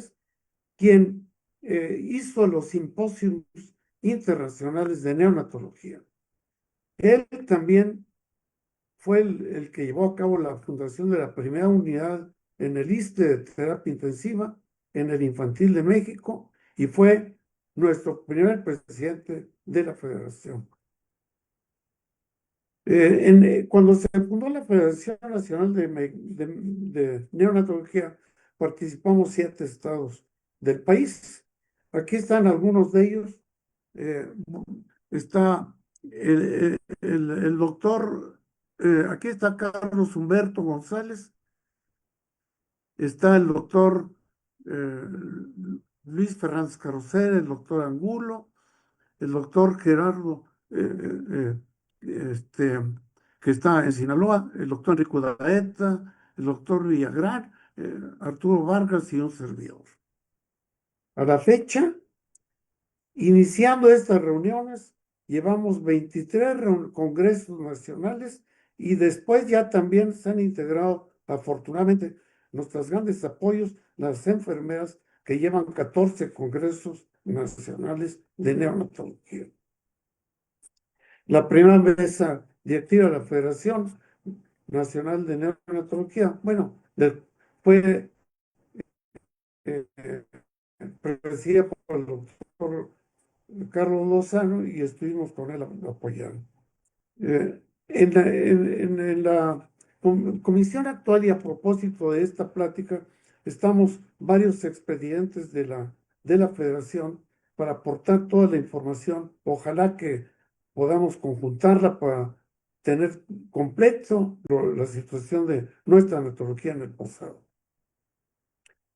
quien hizo los simposios internacionales de neonatología. Él también fue el que llevó a cabo la fundación de la primera unidad en el ISSSTE de terapia intensiva en el Infantil de México y fue nuestro primer presidente de la federación. Cuando se fundó la Federación Nacional de Neonatología, participamos 7 estados del país. Aquí están algunos de ellos. Está el doctor, aquí está Carlos Humberto González, está el doctor Luis Fernández Carrocera, el doctor Angulo, el doctor Gerardo, que está en Sinaloa, el doctor Enrico Daeta, el doctor Villagrán, Arturo Vargas y un servidor. A la fecha, iniciando estas reuniones, llevamos 23 congresos nacionales y después ya también se han integrado, afortunadamente, nuestros grandes apoyos, las enfermeras que llevan 14 congresos nacionales de neonatología. La primera mesa directiva de la Federación Nacional de Neonatología, bueno, fue presidida por el doctor Carlos Lozano y estuvimos con él apoyando. En la comisión actual y a propósito de esta plática, estamos varios expedientes de la Federación para aportar toda la información. Ojalá que podamos conjuntarla para tener completo la situación de nuestra metodología en el pasado.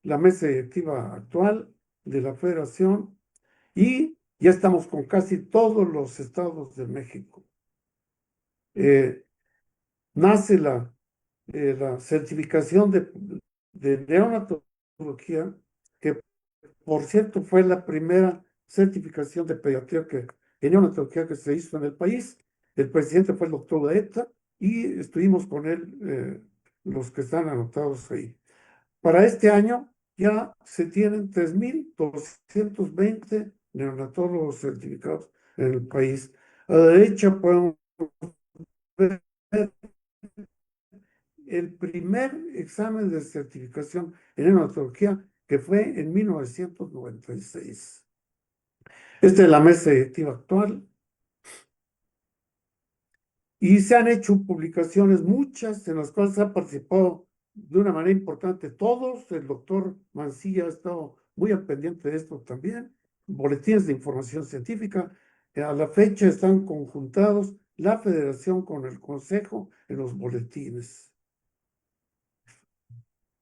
La mesa directiva actual de la Federación y ya estamos con casi todos los estados de México. Nace la certificación de neonatología, que por cierto fue la primera certificación de pediatría en neonatología que se hizo en el país. El presidente fue el doctor Gaeta y estuvimos con él, los que están anotados ahí. Para este año ya se tienen 3.220 neonatólogos certificados en el país. A la derecha podemos ver el primer examen de certificación en neonatología, que fue en 1996. Esta es la mesa directiva actual. Y se han hecho publicaciones, muchas, en las cuales ha participado de una manera importante todos. El doctor Mancilla ha estado muy al pendiente de esto también. Boletines de información científica. A la fecha están conjuntados la federación con el consejo en los boletines.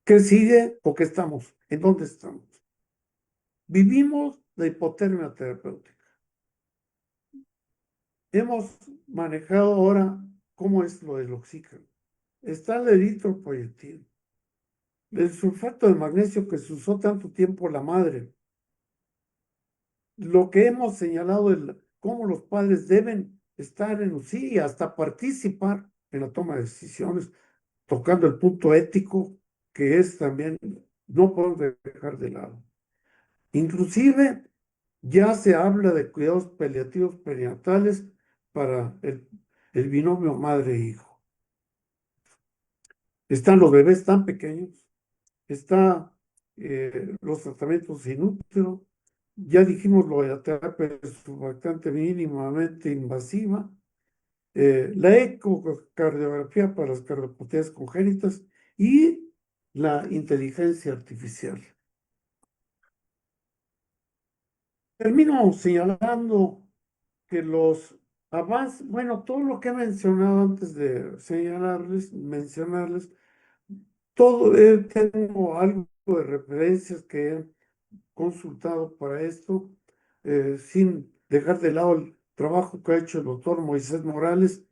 ¿Qué sigue o qué estamos? ¿En dónde estamos? Vivimos la hipotermia terapéutica. Hemos manejado ahora cómo es lo del oxígeno. Está el eritropoyetina, el sulfato de magnesio que se usó tanto tiempo la madre. Lo que hemos señalado es cómo los padres deben estar en UCI y hasta participar en la toma de decisiones, tocando el punto ético, que es también, no podemos dejar de lado. Inclusive ya se habla de cuidados paliativos perinatales para el binomio madre-hijo. Están los bebés tan pequeños, está los tratamientos in útero, ya dijimos lo de la terapia surfactante mínimamente invasiva, la ecocardiografía para las cardiopatías congénitas y la inteligencia artificial. Termino señalando que los avances, bueno, todo lo que he mencionado antes de mencionarles, todo, tengo algo de referencias que he consultado para esto, sin dejar de lado el trabajo que ha hecho el doctor Moisés Morales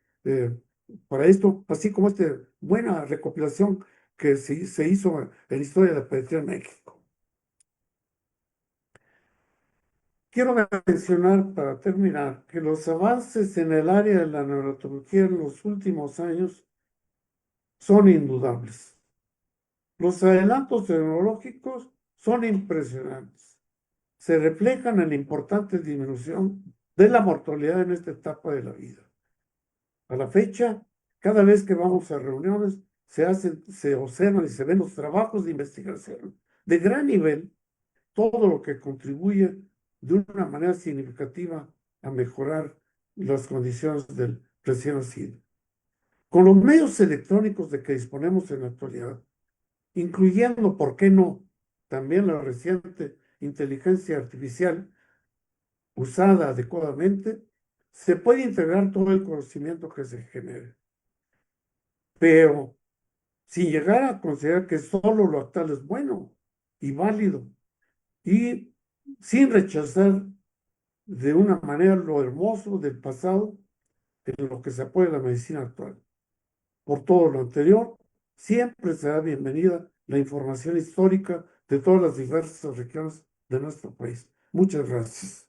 para esto, así como esta buena recopilación que se hizo en la historia de la pediatría en México. Quiero mencionar, para terminar, que los avances en el área de la neonatología en los últimos años son indudables. Los adelantos tecnológicos son impresionantes. Se reflejan en la importante disminución de la mortalidad en esta etapa de la vida. A la fecha, cada vez que vamos a reuniones, se observan y se ven los trabajos de investigación de gran nivel, todo lo que contribuye de una manera significativa a mejorar las condiciones del recién nacido. Con los medios electrónicos de que disponemos en la actualidad, incluyendo, ¿por qué no?, también la reciente inteligencia artificial usada adecuadamente, se puede integrar todo el conocimiento que se genere. Pero sin llegar a considerar que solo lo actual es bueno y válido, y sin rechazar de una manera lo hermoso del pasado en lo que se apoya la medicina actual. Por todo lo anterior, siempre será bienvenida la información histórica de todas las diversas regiones de nuestro país. Muchas gracias.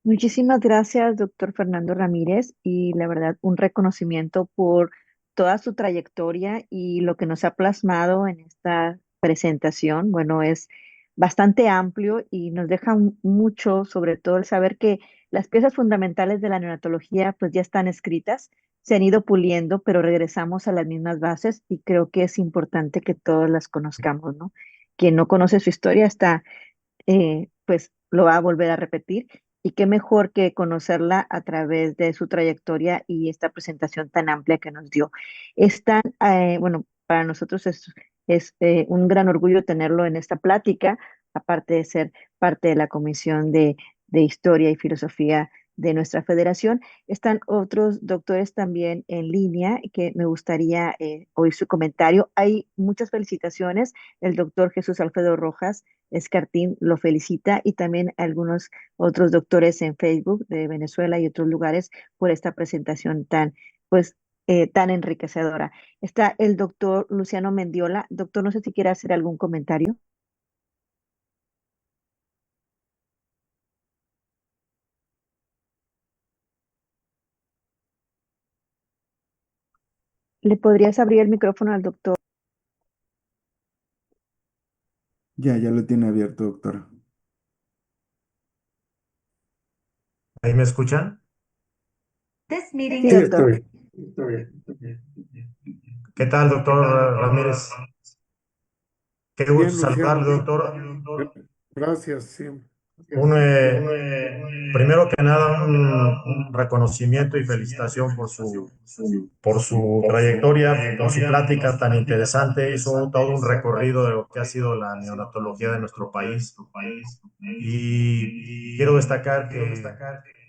Muchísimas gracias, doctor Fernando Ramírez, y la verdad, un reconocimiento por toda su trayectoria y lo que nos ha plasmado en esta presentación. Bueno, es bastante amplio y nos deja mucho, sobre todo el saber que las piezas fundamentales de la neonatología pues ya están escritas, se han ido puliendo, pero regresamos a las mismas bases y creo que es importante que todos las conozcamos, ¿no? Quien no conoce su historia está pues lo va a volver a repetir. Y qué mejor que conocerla a través de su trayectoria y esta presentación tan amplia que nos dio. Es tan, bueno, para nosotros es un gran orgullo tenerlo en esta plática, aparte de ser parte de la Comisión de Historia y Filosofía de nuestra federación. Están otros doctores también en línea que me gustaría oír su comentario. Hay muchas felicitaciones. El doctor Jesús Alfredo Rojas Escartín lo felicita y también algunos otros doctores en Facebook de Venezuela y otros lugares por esta presentación tan, pues, tan enriquecedora. Está el doctor Luciano Mendiola. Doctor, no sé si quiere hacer algún comentario. ¿Le podrías abrir el micrófono al doctor? Ya lo tiene abierto, doctora. ¿Ahí me escuchan? Sí, Sí, doctor. estoy. ¿Qué tal, doctor Ramírez? Qué gusto Bien, Luciano. saludarle, doctor. Gracias, sí. Primero que nada, un reconocimiento y felicitación por su trayectoria, por su plática tan interesante. Hizo todo un recorrido de lo que ha sido la neonatología de nuestro país. Y quiero destacar que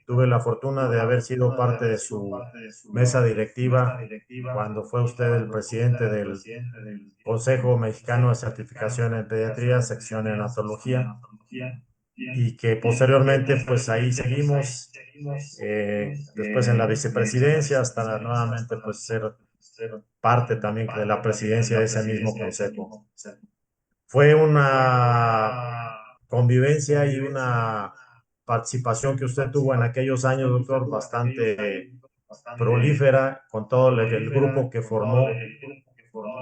tuve la fortuna de haber sido parte de su mesa directiva cuando fue usted el presidente del Consejo Mexicano de Certificación en Pediatría, sección neonatología, y que posteriormente pues ahí seguimos, después en la vicepresidencia hasta nuevamente pues ser parte también de la presidencia de ese mismo consejo. Fue una convivencia y una participación que usted tuvo en aquellos años, doctor, bastante prolífera con todo el grupo que formó,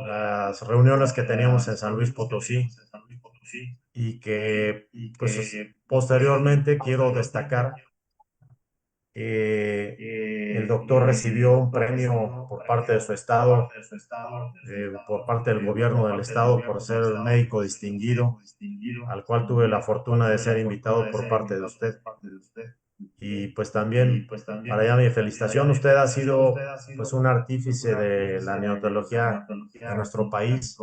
las reuniones que teníamos en San Luis Potosí y que pues posteriormente quiero destacar el doctor recibió un premio por parte de su estado, por parte del gobierno del estado por ser médico distinguido, al cual tuve la fortuna de ser invitado por parte de usted. Y pues también, para allá mi felicitación, usted ha sido pues un artífice de la neonatología en nuestro país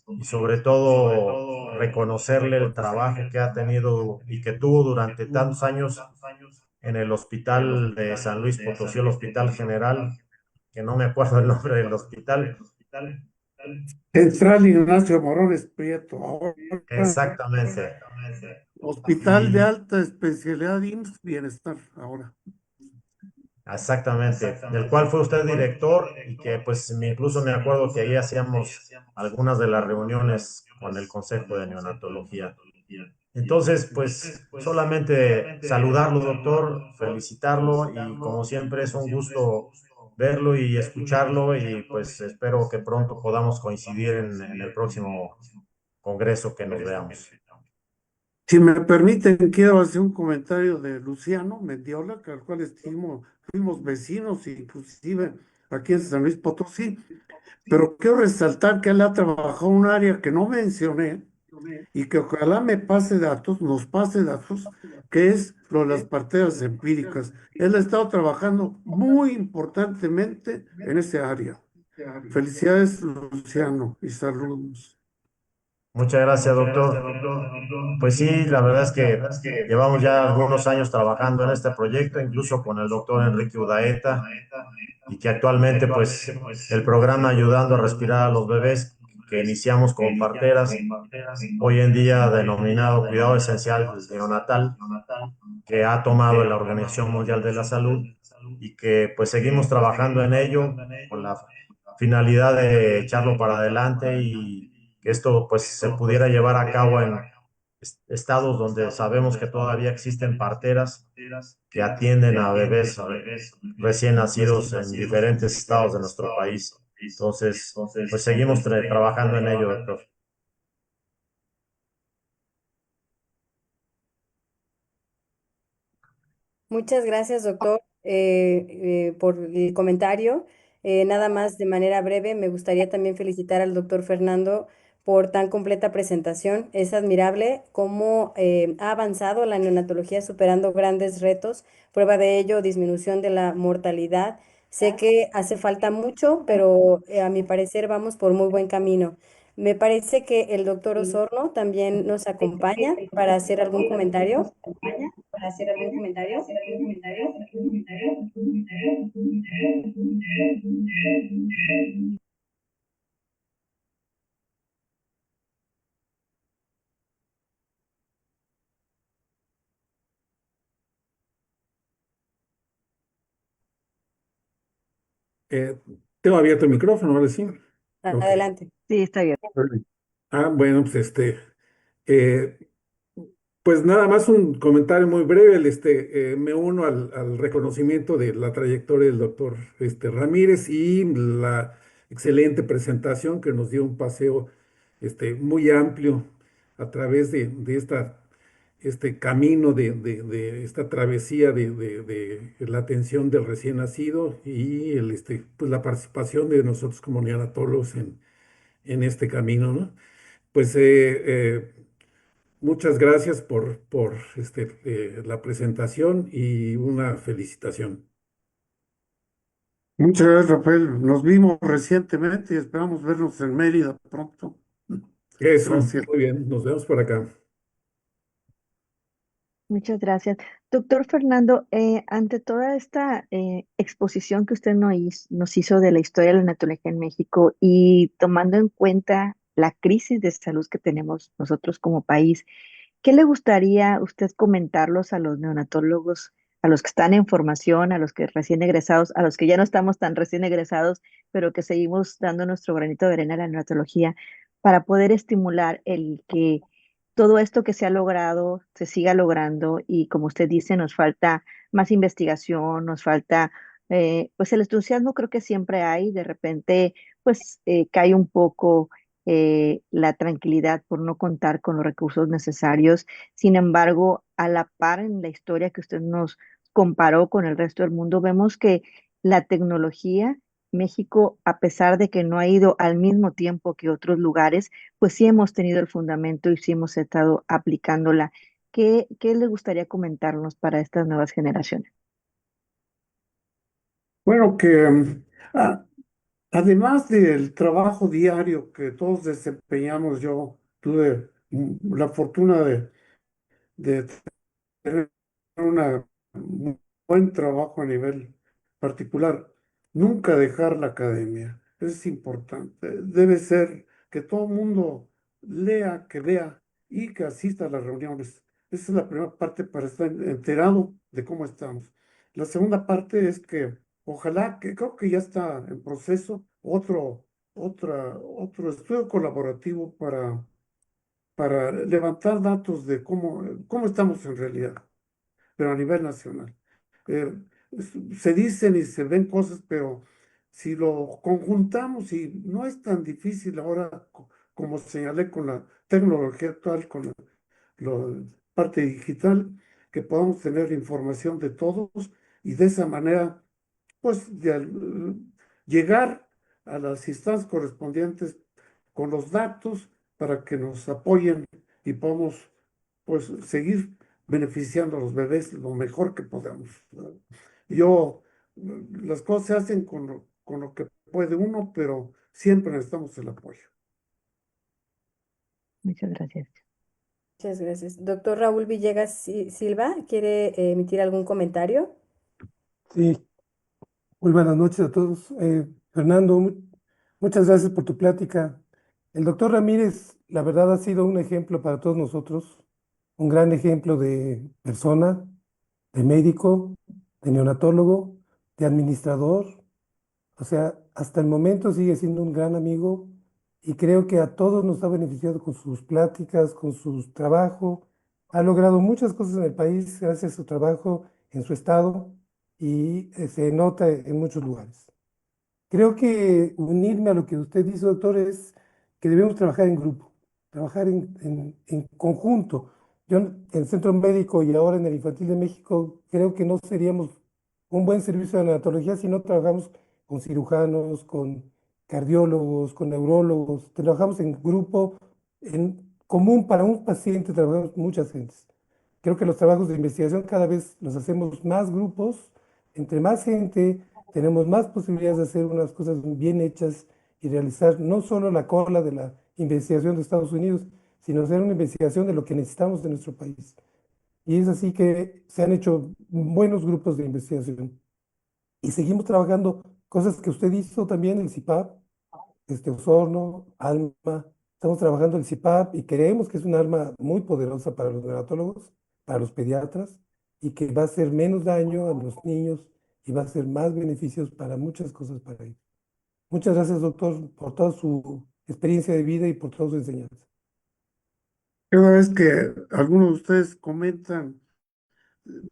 y sobre todo reconocerle el trabajo que ha tenido y que tuvo durante tantos años en el hospital de San Luis Potosí, el Hospital General, que no me acuerdo el nombre del hospital. Central Ignacio Morones Prieto, ahora Exactamente. Hospital de Y Alta Especialidad IMSS Bienestar, ahora. exactamente, del cual fue usted director y que pues incluso me acuerdo que ahí hacíamos algunas de las reuniones con el Consejo de Neonatología. Entonces, pues solamente saludarlo, doctor, felicitarlo y como siempre es un gusto verlo y escucharlo y pues espero que pronto podamos coincidir en el próximo congreso que nos veamos. Si me permiten, quiero hacer un comentario de Luciano Mendiola, que al cual fuimos vecinos, inclusive aquí en San Luis Potosí, pero quiero resaltar que él ha trabajado en un área que no mencioné y que ojalá nos pase datos, que es lo de las parteras empíricas. Él ha estado trabajando muy importantemente en ese área. Felicidades, Luciano, y saludos. Muchas gracias, doctor. Pues sí, la verdad es que llevamos ya algunos años trabajando en este proyecto, incluso con el doctor Enrique Udaeta, y que actualmente pues el programa Ayudando a Respirar a los Bebés que iniciamos con parteras, hoy en día denominado Cuidado Esencial Neonatal, que ha tomado la Organización Mundial de la Salud y que pues seguimos trabajando en ello con la finalidad de echarlo para adelante y que esto pues se pudiera llevar a cabo en estados donde sabemos que todavía existen parteras que atienden a bebés recién nacidos en diferentes estados de nuestro país. Entonces, pues seguimos trabajando en ello, doctor. Muchas gracias, doctor, por el comentario. Nada más de manera breve, me gustaría también felicitar al doctor Fernando por tan completa presentación. Es admirable cómo ha avanzado la neonatología superando grandes retos. Prueba de ello, disminución de la mortalidad. Sé que hace falta mucho, pero a mi parecer vamos por muy buen camino. Me parece que el doctor Osorno también nos acompaña para hacer algún comentario. Eh, Tengo abierto el micrófono, ahora sí. Ok. Adelante. Sí, está bien. Bueno, pues eh, pues nada más un comentario muy breve. Me uno al reconocimiento de la trayectoria del doctor Ramírez y la excelente presentación que nos dio un paseo muy amplio a través de este camino de esta travesía de la atención del recién nacido y pues la participación de nosotros como neonatólogos en este camino, ¿no? Pues muchas gracias por la presentación y una felicitación. Muchas gracias, Rafael. Nos vimos recientemente y esperamos vernos en Mérida pronto. Eso, Gracias. muy bien, nos vemos por acá. Muchas gracias. Doctor Fernando, ante toda esta exposición que usted nos hizo de la historia de la neonatología en México y tomando en cuenta la crisis de salud que tenemos nosotros como país, ¿qué le gustaría usted comentarlos a los neonatólogos, a los que están en formación, a los que recién egresados, a los que ya no estamos tan recién egresados, pero que seguimos dando nuestro granito de arena a la neonatología para poder estimular el que todo esto que se ha logrado se siga logrando y como usted dice, nos falta más investigación, nos falta, pues el entusiasmo creo que siempre hay, de repente pues cae un poco la tranquilidad por no contar con los recursos necesarios. Sin embargo, a la par en la historia que usted nos comparó con el resto del mundo, vemos que la tecnología, México, a pesar de que no ha ido al mismo tiempo que otros lugares, pues sí hemos tenido el fundamento y sí hemos estado aplicándola. ¿Qué le gustaría comentarnos para estas nuevas generaciones? Bueno, que además del trabajo diario que todos desempeñamos, yo tuve la fortuna de tener un buen trabajo a nivel particular. Nunca dejar la academia. Eso es importante. Debe ser que todo el mundo lea, que vea y que asista a las reuniones. Esa es la primera parte para estar enterado de cómo estamos. La segunda parte es que ojalá, que creo que ya está en proceso, otro estudio colaborativo para levantar datos de cómo estamos en realidad, pero a nivel nacional. Eh, Se dicen y se ven cosas, pero si lo conjuntamos y no es tan difícil ahora, como señalé con la tecnología actual, con la parte digital, que podamos tener información de todos y de esa manera, pues, llegar a las instancias correspondientes con los datos para que nos apoyen y podamos, pues, seguir beneficiando a los bebés lo mejor que podamos, ¿verdad? Yo, las cosas se hacen con lo que puede uno, pero siempre necesitamos el apoyo. Muchas gracias. Muchas gracias. Doctor Raúl Villegas Silva, ¿quiere emitir algún comentario? Sí, muy buenas noches a todos. Fernando, muchas gracias por tu plática. El doctor Ramírez, la verdad, ha sido un ejemplo para todos nosotros, un gran ejemplo de persona, de médico, de neonatólogo, de administrador. O sea, hasta el momento sigue siendo un gran amigo y creo que a todos nos ha beneficiado con sus pláticas, con su trabajo. Ha logrado muchas cosas en el país gracias a su trabajo en su estado y se nota en muchos lugares. Creo que unirme a lo que usted dice, doctor, es que debemos trabajar en grupo, trabajar en conjunto. Yo en el Centro Médico y ahora en el Infantil de México creo que no seríamos un buen servicio de neonatología si no trabajamos con cirujanos, con cardiólogos, con neurólogos. Trabajamos en grupo, en común para un paciente, trabajamos muchas gentes. Creo que los trabajos de investigación cada vez los hacemos más grupos, entre más gente tenemos más posibilidades de hacer unas cosas bien hechas y realizar no solo la cola de la investigación de Estados Unidos, sino hacer una investigación de lo que necesitamos de nuestro país. Y es así que se han hecho buenos grupos de investigación. Y seguimos trabajando cosas que usted hizo también, el CIPAP, Osorno, ALMA. Estamos trabajando el CIPAP y creemos que es un arma muy poderosa para los neonatólogos, para los pediatras, y que va a hacer menos daño a los niños y va a hacer más beneficios para muchas cosas para ellos. Muchas gracias, doctor, por toda su experiencia de vida y por toda su enseñanza. Cada vez que alguno de ustedes comentan,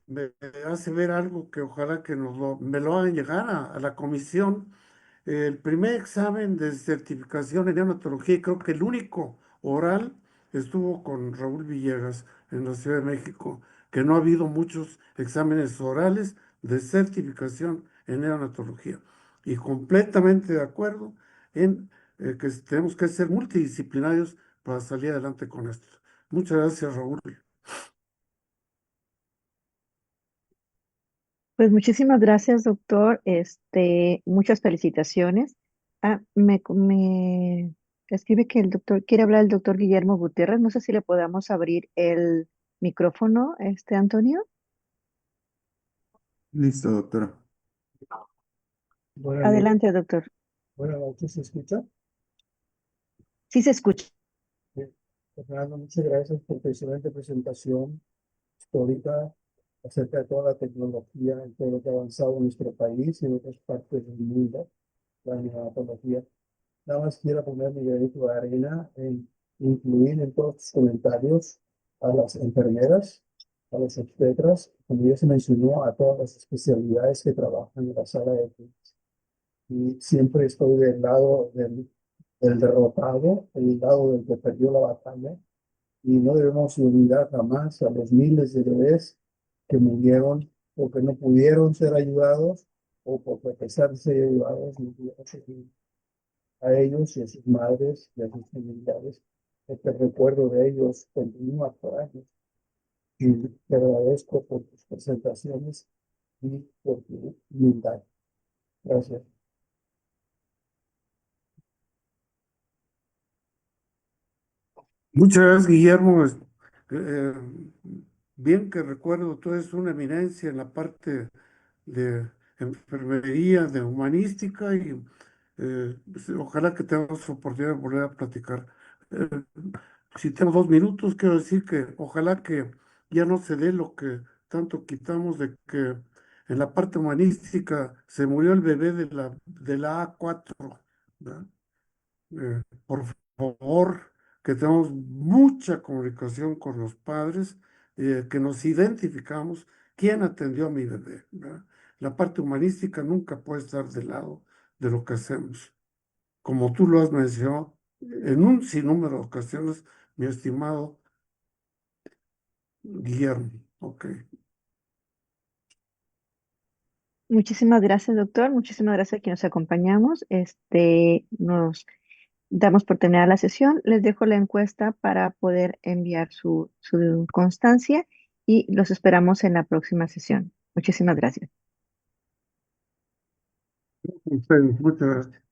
me hace ver algo que ojalá que me lo hagan llegar a la comisión. El primer examen de certificación en neonatología, y creo que el único oral, estuvo con Raúl Villegas en la Ciudad de México, que no ha habido muchos exámenes orales de certificación en neonatología. Y completamente de acuerdo en que tenemos que ser multidisciplinarios para salir adelante con esto. Muchas gracias, Raúl. Pues muchísimas gracias, doctor. Muchas felicitaciones. Me escribe que el doctor quiere hablar el doctor Guillermo Gutiérrez. No sé si le podamos abrir el micrófono, Antonio. Listo, doctora. Buenas noches, Adelante, doctor. ¿se escucha? Sí se escucha. Bien. Fernando, muchas gracias por tu excelente presentación histórica acerca de toda la tecnología y todo lo que ha avanzado en nuestro país y en otras partes del mundo, la neonatología. Nada más quiero poner mi granito de arena en incluir en todos tus comentarios a las enfermeras, a los obstetras, como ya se mencionó, a todas las especialidades que trabajan en la sala de crisis. Y siempre estoy del lado del derrotado, el lado del que perdió la batalla, y no debemos olvidar jamás a los miles de bebés que murieron porque no pudieron ser ayudados o porque a pesar de ser ayudados no pudieron seguir. A ellos y a sus madres y a sus familiares, este recuerdo de ellos continúa por años. Y te agradezco por tus presentaciones y por tu humildad. Gracias. Muchas gracias, Guillermo. Eh, Bien que recuerdo, tú eres una eminencia en la parte de enfermería, de humanística y pues, ojalá que tengamos oportunidad de volver a platicar. Eh, si tengo 2 minutos, quiero decir que ojalá que ya no se dé lo que tanto quitamos de que en la parte humanística se murió el bebé de la A4, ¿verdad? Por favor, que tengamos mucha comunicación con los padres, que nos identificamos quién atendió a mi bebé, ¿verdad? La parte humanística nunca puede estar del lado de lo que hacemos. Como tú lo has mencionado en un sinnúmero de ocasiones, mi estimado Guillermo. Ok. Muchísimas gracias, doctor. Muchísimas gracias a quienes nos acompañamos. Nos damos por terminada la sesión. Les dejo la encuesta para poder enviar su constancia y los esperamos en la próxima sesión. Muchísimas gracias. Muchas gracias.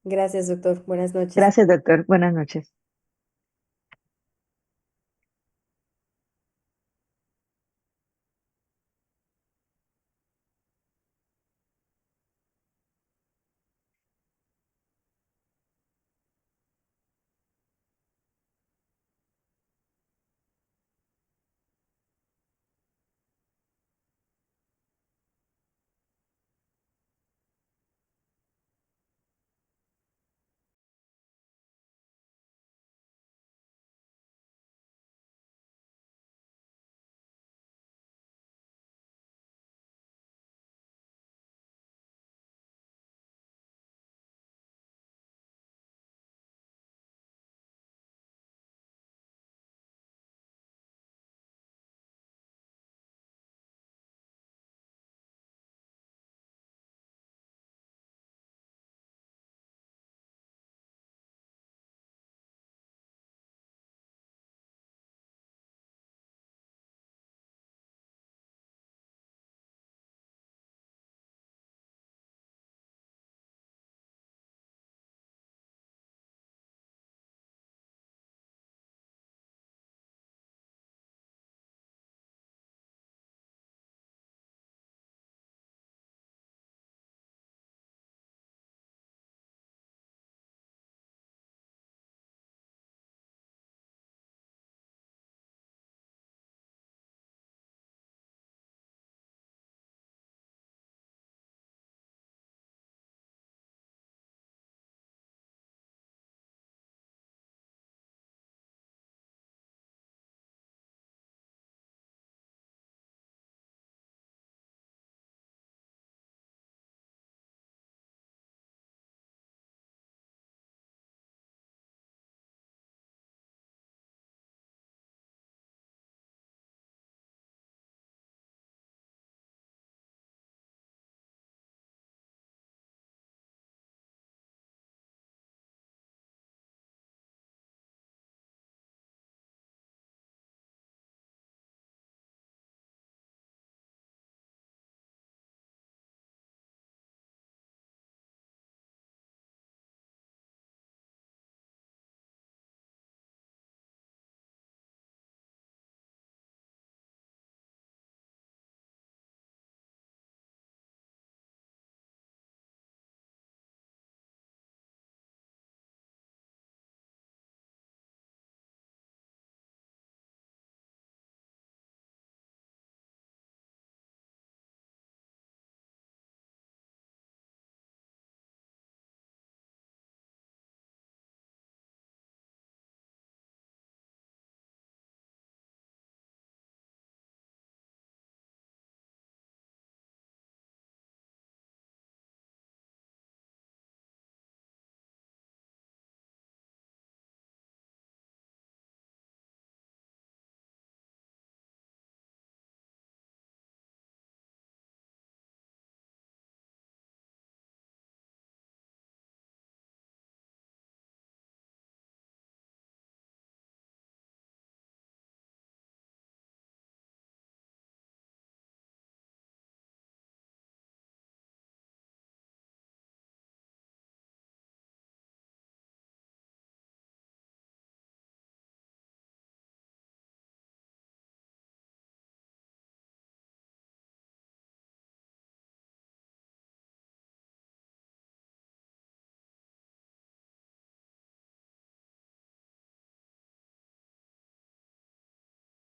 Gracias, doctor. Buenas noches. Gracias, doctor. Buenas noches.